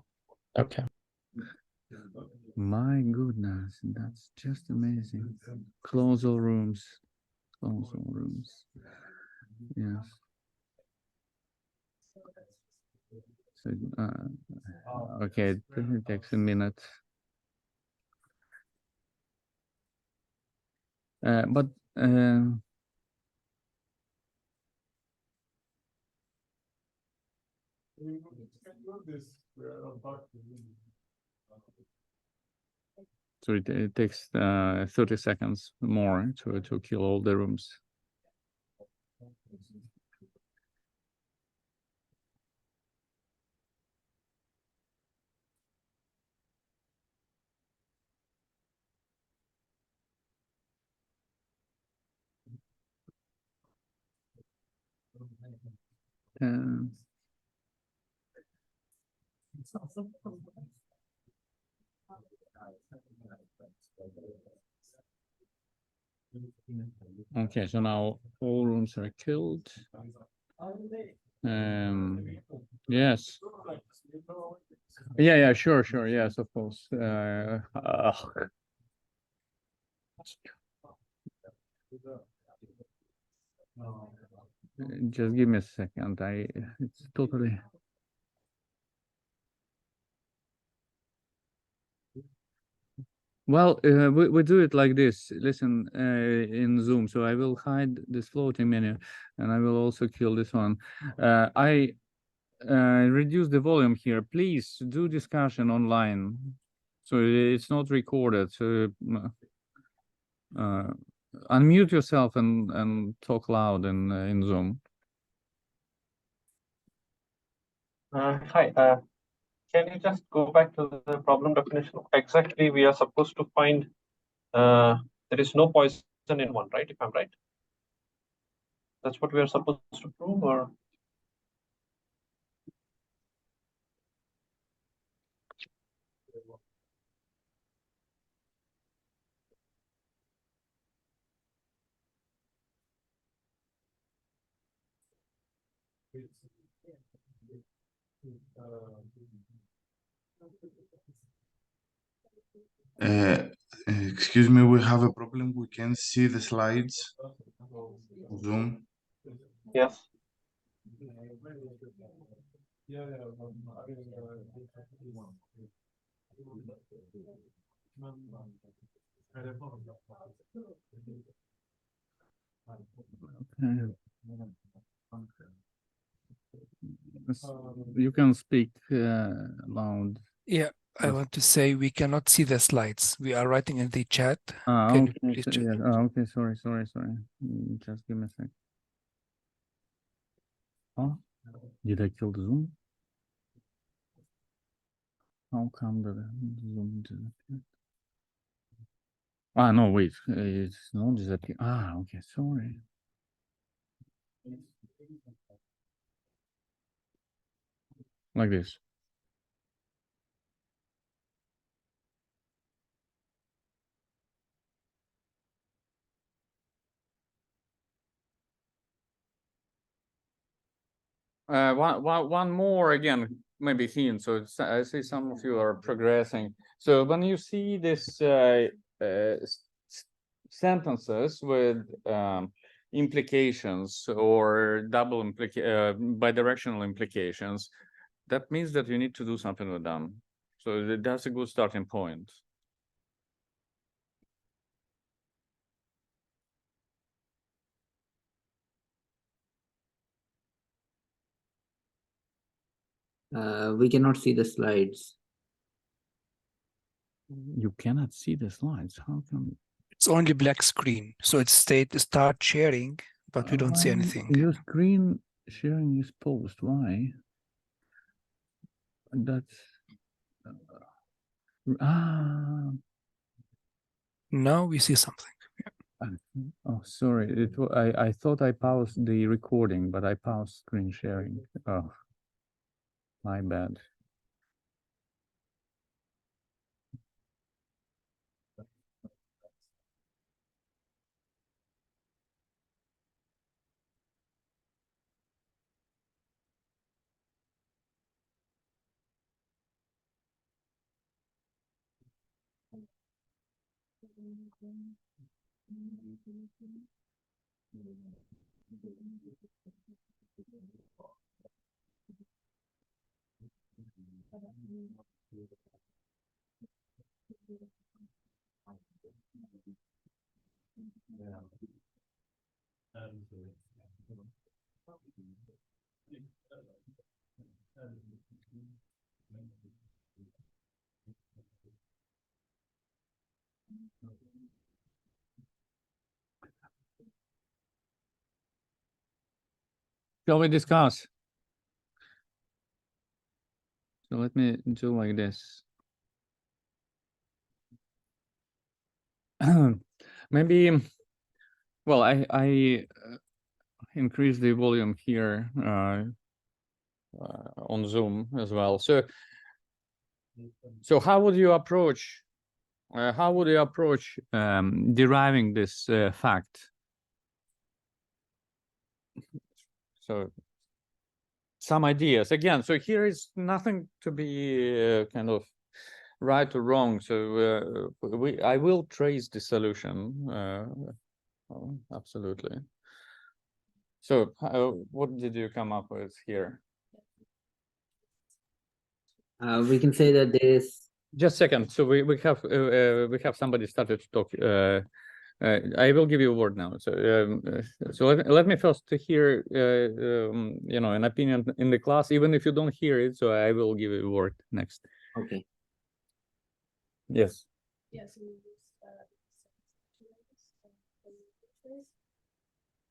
Okay. My goodness, that's just amazing. Close all rooms. Close all rooms. Yes. So, okay, it takes a minute. But so it takes 30 seconds more to kill all the rooms. Uh, okay, so now all rooms are killed. Yes. Yeah, sure, yes, of course. Just give me a second. It's totally. Well, we do it like this. Listen, in Zoom. So I will hide this floating menu, and I will also kill this one. I reduce the volume here. Please do discussion online, so it's not recorded. So unmute yourself and talk loud in Zoom. Hi. Can you just go back to the problem definition? Exactly, we are supposed to find there is no poison in one, right? If I'm right, that's what we are supposed to prove, or Excuse me, we have a problem. We can't see the slides. Zoom. yes. You can speak loud. Yeah, I want to say we cannot see the slides. We are writing in the chat. Okay, Please check? yeah. Okay, sorry. Just give me a sec. Oh, did I kill the Zoom? How come the Zoom disappeared? No, wait, it's not disappeared. Okay, sorry. Like this. One more again, maybe hint. So I see some of you are progressing. So when you see this sentences with implications or double bidirectional implications, that means that you need to do something with them. So that's a good starting point. We cannot see the slides. You cannot see the slides. How come? It's only black screen. So it's start sharing, but we don't see anything. Your screen sharing is paused. Why? That's Now we see something. Oh, sorry. I thought I paused the recording, but I paused screen sharing. Oh, my bad. Shall we discuss? So let me do like this. Maybe, well, I increase the volume here on Zoom as well. So how would you approach? How would you approach deriving this fact? So some ideas again. So here is nothing to be kind of right or wrong. So I will trace the solution. Absolutely. So what did you come up with here? We can say that there is. Just a second. So we have somebody started to talk. I will give you a word now. So so let me first hear you know, an opinion in the class, even if you don't hear it. So I will give you a word next. Okay. Yes. Yes.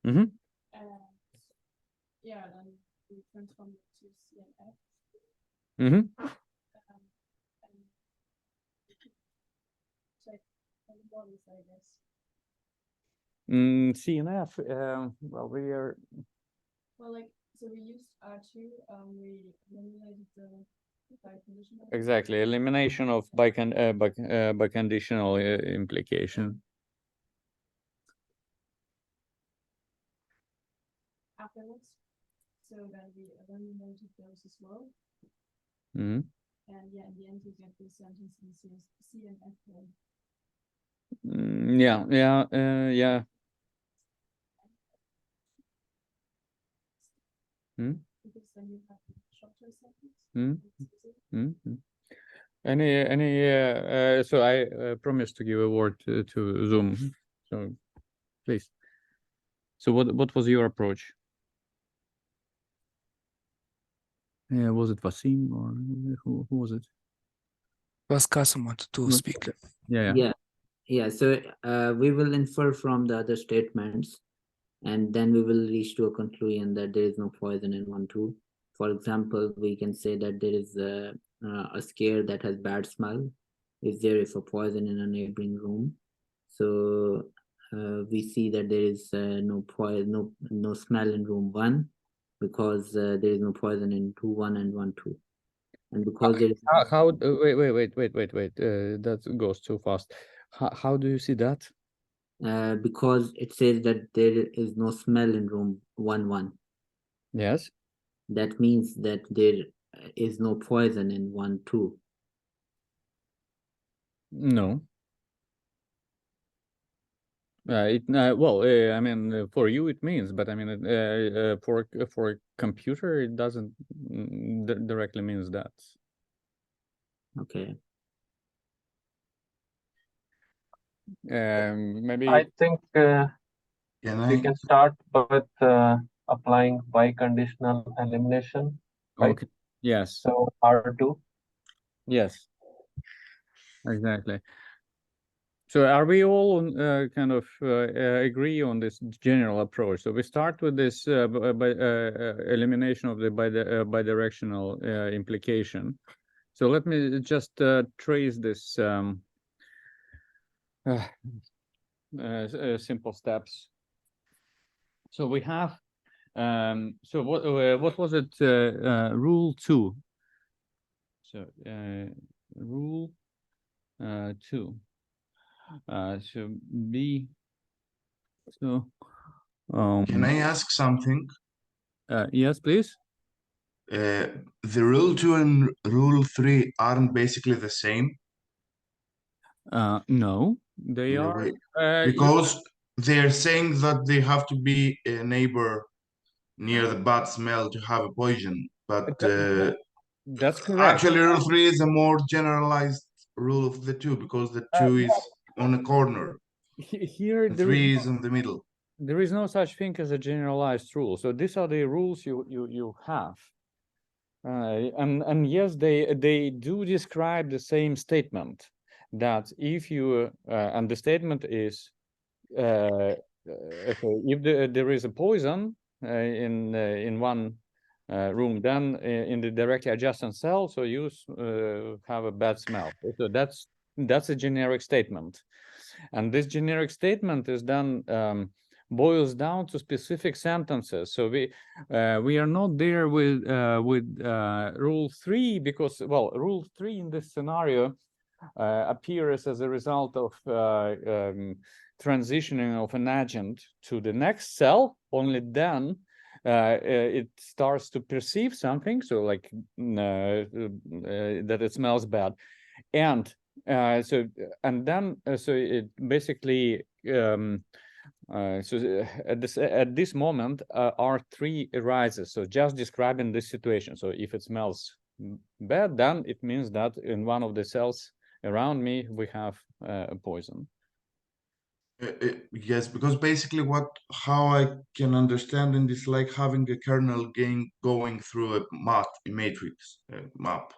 Mm-hmm. Yeah, then we transform it to CNF. Mm-hmm. I guess. CNF. Well, we are. Well, like, so we used R2. We eliminated the biconditional. Exactly, elimination of biconditional implication. Afterwards, so then we eliminated those as well. Mm-hmm. And yeah, in the end, you get this sentence in CNF form. Yeah. Because then you have the shorter sentence. So I promise to give a word to Zoom. So please. So what was your approach? Was it Vasim or who was it? Was Kasim wanted to speak? Yeah. So we will infer from the other statements, and then we will reach to a conclusion that there is no poison in 1, 2. For example, we can say that there is a scare that has bad smell. Is there if a poison in a neighboring room? So we see that there is no smell in room 1 because there is no poison in 2, 1 and 1, 2. And because there is Wait. That goes too fast. How do you see that? Because it says that there is no smell in room 1, 1. Yes. That means that there is no poison in 1, 2. No. I mean, for you it means, but I mean, for a computer it doesn't directly means that. Okay. Maybe I think we can start with applying biconditional elimination, right? Okay. Yes. So R2. Yes. Exactly. So are we all kind of agree on this general approach? So we start with this elimination of the bidirectional implication. So let me just trace this simple steps. So we have so what was it? Rule 2. So rule 2. So B. So Can I ask something? Yes, please. The rule 2 and rule 3 aren't basically the same. No, they In a are way. you- Because they're saying that they have to be a neighbor near the bad smell to have a poison, but that's correct. actually rule 3 is a more generalized rule of the two, because the 2 is on a corner Here and there 3 is is in the middle. there is no such thing as a generalized rule. So these are the rules you have. And yes, they do describe the same statement, that if you and the statement is okay, if there is a poison in one room, then in the directly adjacent cell, so you have a bad smell. So that's a generic statement, and this generic statement is then boils down to specific sentences. So we are not there with rule 3, because, well, rule 3 in this scenario appears as a result of transitioning of an agent to the next cell. Only then it starts to perceive something, so like that it smells bad, and so it basically at this moment R3 arises. So just describing this situation. So if it smells bad, then it means that in one of the cells around me we have a poison. Yes, because basically how I can understand it is like having a kernel going through a matrix map.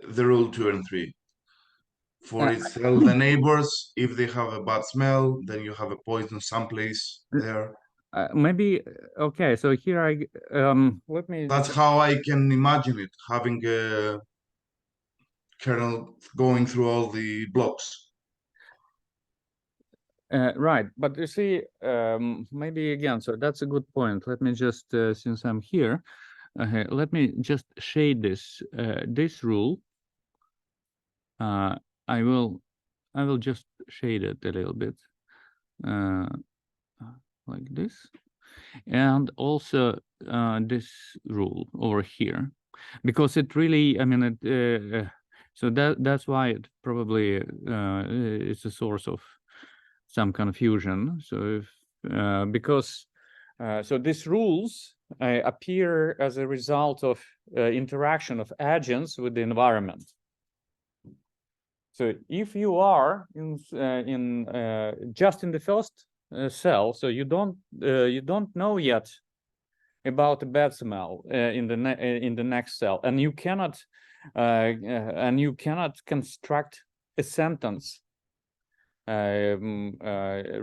The rule 2 and 3. For its cell, the neighbors, if they have a bad smell, then you have a poison someplace there. Maybe okay. So here let me. That's how I can imagine it, having a kernel going through all the blocks. Right, but you see, maybe again, so that's a good point. Let me just, since I'm here, let me just shade this this rule. I will just shade it a little bit, like this, and also this rule over here, because it really, I mean, it. So that's why it probably is a source of some confusion. So if because so these rules appear as a result of interaction of agents with the environment. So if you are just in the first cell, so you don't know yet about the bad smell in the next cell, and you cannot construct a sentence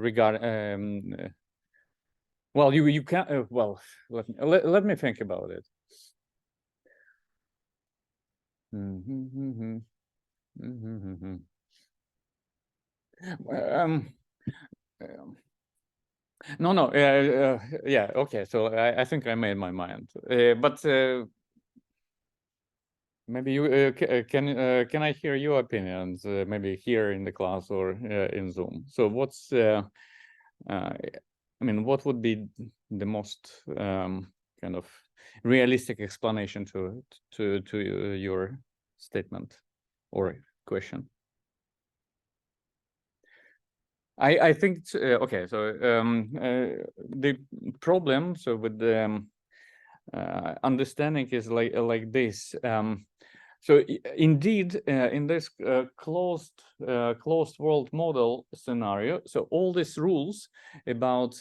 regarding well, you can well, let me think about it. No, yeah, okay, so I think I made my mind, but maybe you can I hear your opinions, maybe here in the class or in Zoom? So what's I mean, what would be the most kind of realistic explanation to your statement or question? I think okay. So the problem with the understanding is like this. So indeed, in this closed world model scenario, so all these rules about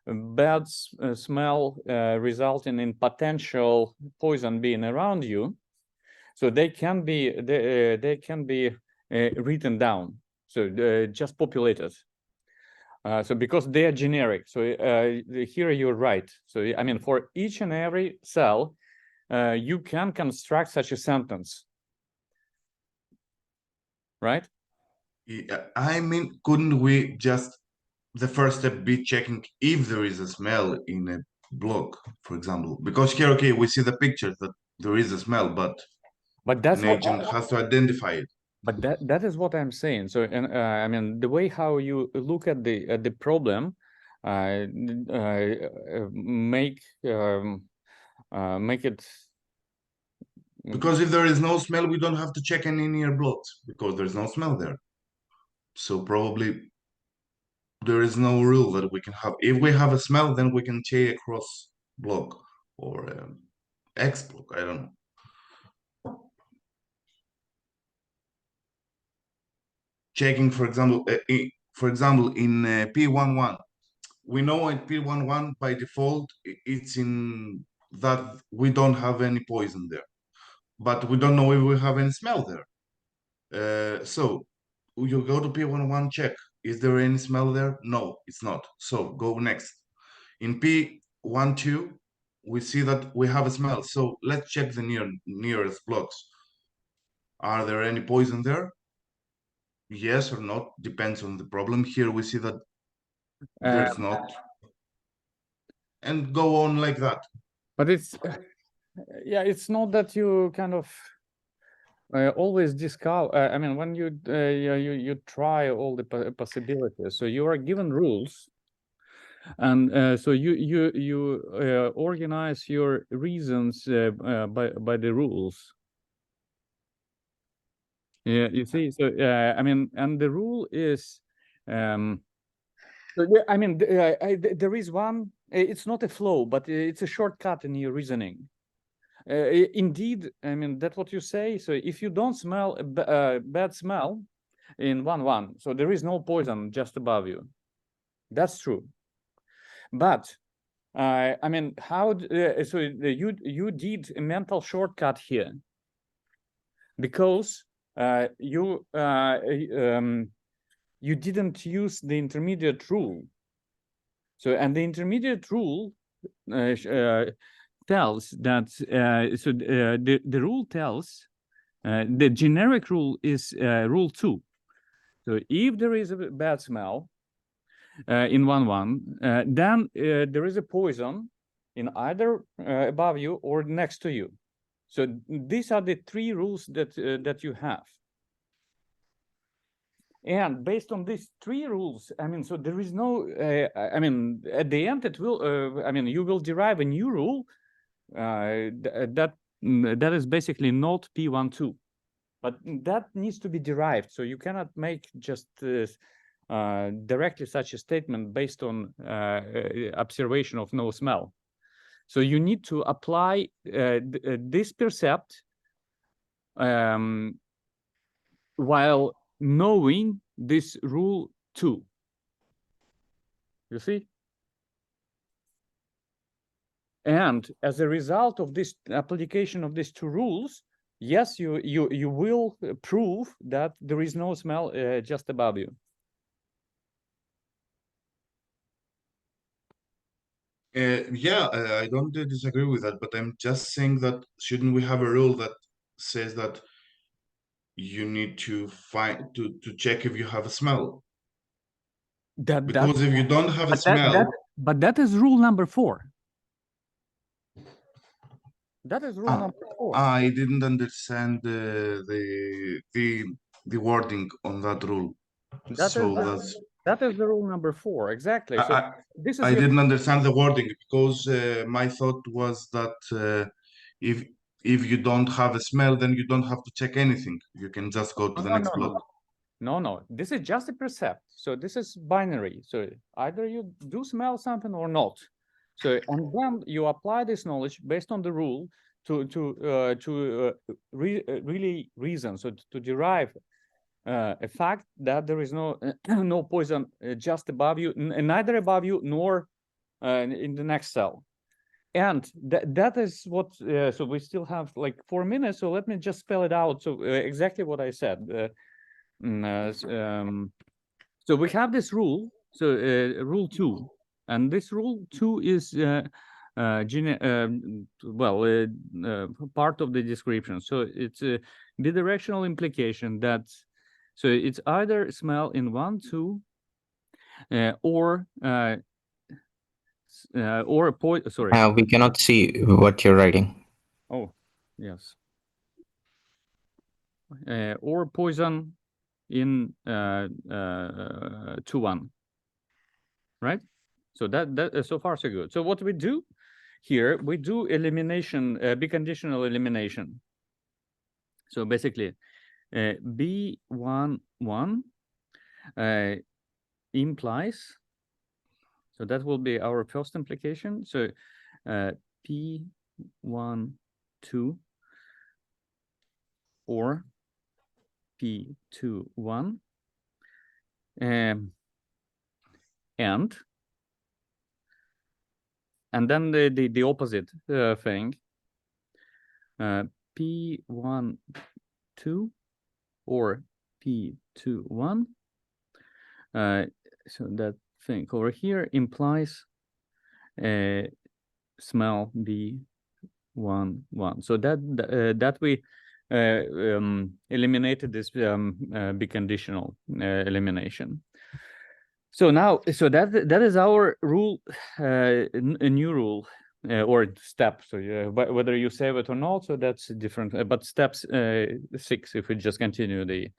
bad smell resulting in potential poison being around you, so they can be written down. So just populated. So because they are generic. So here you're right. So I mean, for each and every cell, you can construct such a sentence. Right? Yeah, I mean, couldn't we just, the first step be checking if there is a smell in a block, for example? Because here, okay, we see the pictures that there is a smell, but that's an agent has to identify it. But that is what I'm saying. So, and I mean, the way how you look at the problem, make it. Because if there is no smell, we don't have to check any near blocks because there's no smell there. So probably there is no rule that we can have. If we have a smell, then we can check across block or X block. I don't know. Checking, for example, in P11, we know in P11 by default it's in that we don't have any poison there, but we don't know if we have any smell there. So you go to P11, check, is there any smell there? No, it's not. So go next. In P12, we see that we have a smell. So let's check the nearest blocks. Are there any poison there? Yes or not, depends on the problem. Here we see that there's not. And go on like that. But it's, yeah, it's not that you kind of always discount. I mean, when you try all the possibilities, so you are given rules, and so you organize your reasons by the rules. Yeah, you see. So I mean, and the rule is, so I mean, there is one. It's not a flow, but it's a shortcut in your reasoning. Indeed, I mean, that's what you say. So if you don't smell a bad smell in 1-1, so there is no poison just above you. That's true. But I mean, how? So you did a mental shortcut here because you didn't use the intermediate rule. So, and the intermediate rule tells that the rule tells the generic rule is rule 2. So if there is a bad smell in 1-1, then there is a poison in either above you or next to you. So these are the 3 rules that you have. And based on these 3 rules, I mean, so there is no, I mean, at the end, it will, I mean, you will derive a new rule that is basically not P12, but that needs to be derived. So you cannot make just directly such a statement based on observation of no smell. So you need to apply this percept while knowing this rule 2. You see? And as a result of this application of these 2 rules, yes, you will prove that there is no smell just above you. Yeah, I don't disagree with that, but I'm just saying that shouldn't we have a rule that says that you need to find to check if you have a smell? Because if you don't have a smell, but that is rule number 4. That is rule number 4. I didn't understand the wording on that rule. That is the rule number 4, exactly. So this is I didn't understand the wording because my thought was that if you don't have a smell, then you don't have to check anything. You can just go to the next block. No, this is just a percept. So this is binary. So either you do smell something or not. So and then you apply this knowledge based on the rule to really reason. So to derive a fact that there is no no poison just above you, neither above you nor in the next cell. And that is what. So we still have like 4 minutes. So let me just spell it out. So exactly what I said. So we have this rule. So rule 2, and this rule 2 is part of the description. So it's the bidirectional implication that. So it's either smell in 1, 2, or a point. Sorry. We cannot see what you're writing. Oh, yes. Or poison in 2-1. Right. So that so far so good. So what we do here, we do elimination, biconditional elimination. So basically. B11, implies, so that will be our first implication. So P1, 2 or P2, 1 and then the opposite thing, P1, 2 or P2, 1. So that thing over here implies smell B1, 1. So that we eliminated this biconditional elimination. So now, so that is our rule, a new rule or step. So whether you save it or not, so that's different. But steps 6, if we just continue the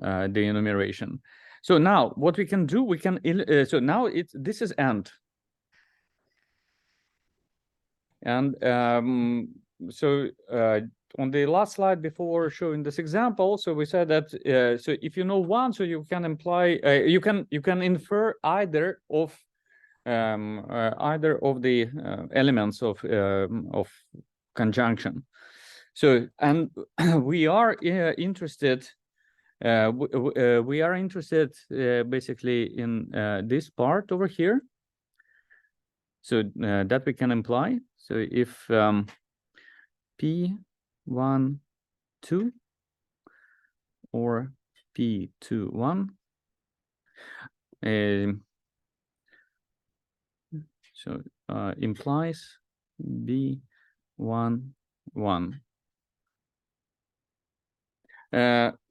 enumeration. So now what we can do, we can so now this is AND. And so on the last slide before showing this example, so we said that so if you know 1, so you can imply you can infer either of the elements of conjunction. So and we are interested. We are interested basically in this part over here. So that we can imply. So if P1, 2 or P2, 1, so implies B1, 1.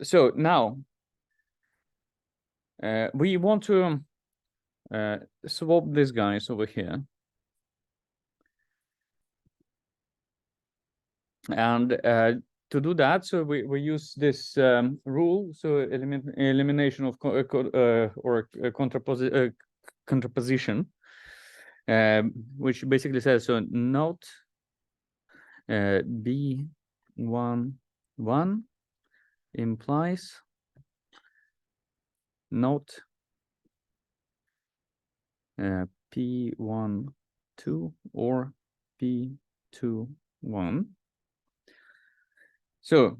So now we want to swap these guys over here. And to do that, so we use this rule, so elimination of contraposition, which basically says, so note B1, 1 implies note P1, 2 or P2, 1. So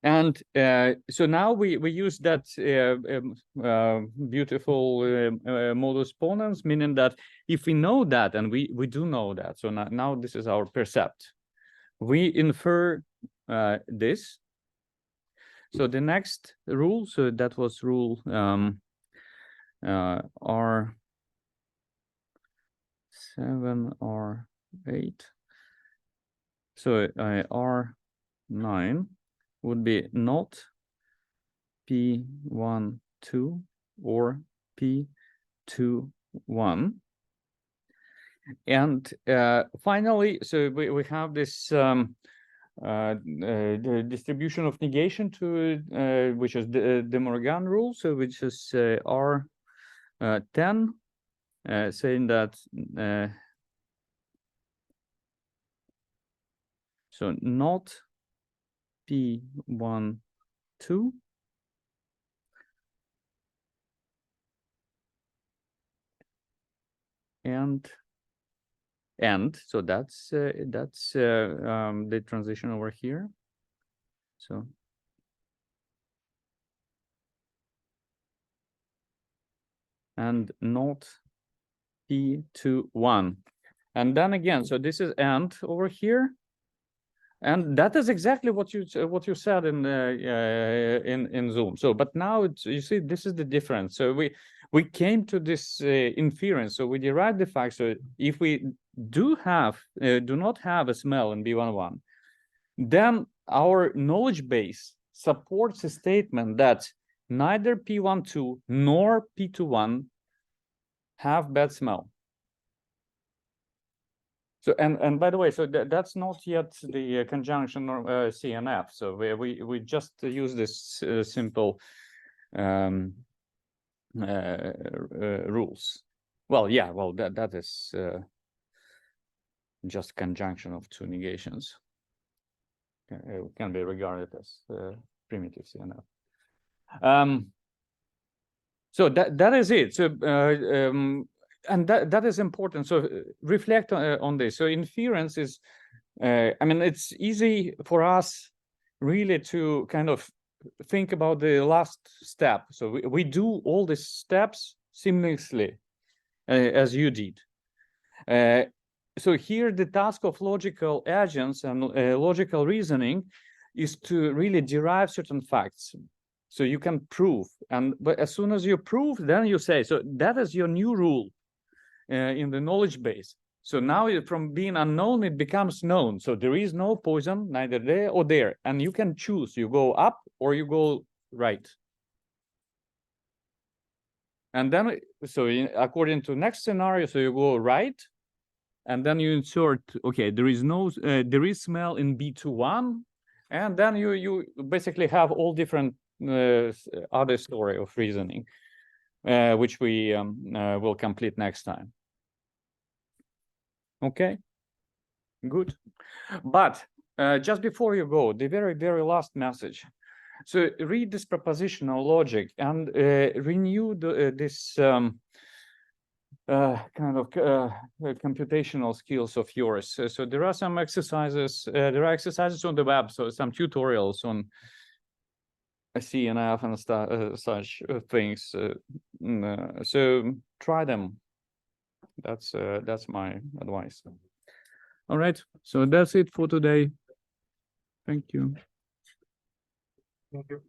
and so now we use that beautiful modus ponens, meaning that if we know that, and we do know that, so now this is our percept, we infer this. So the next rule, so that was rule R7 or 8. So R9 would be not P1, 2 or P2, 1. And finally, so we have this the distribution of negation to which is the De Morgan rule, so which is R10, saying that so not P1, 2 and so that's the transition over here. So and not P2, 1, and then again, so this is AND over here. And that is exactly what you said in Zoom. So, but now you see, this is the difference. So we came to this inference. So we derived the fact. So if we do not have a smell in B1, 1, then our knowledge base supports a statement that neither P1, 2 nor P2, 1 have bad smell. So and by the way, so that's not yet the conjunction or CNF. So we just use this simple rules. Well, yeah, well that is just conjunction of two negations can be regarded as primitive CNF. So that is it. So and that is important. So reflect on this. So inference is, I mean, it's easy for us really to kind of think about the last step. So we do all these steps seamlessly, as you did. So here the task of logical agents and logical reasoning is to really derive certain facts. So you can prove, but as soon as you prove, then you say, so that is your new rule in the knowledge base. So now from being unknown, it becomes known. So there is no poison, neither there or there. And you can choose, you go up or you go right. And then, so according to next scenario, so you go right, and then you insert, okay, there is no, there is smell in B21, and then you basically have all different other story of reasoning, which we will complete next time. Okay, good. But just before you go, the very, very last message. So read this propositional logic and renew this kind of computational skills of yours. So there are some exercises. There are exercises on the web. So some tutorials on CNF and such things. So try them. That's my advice. All right. So that's it for today. Thank you. Thank you.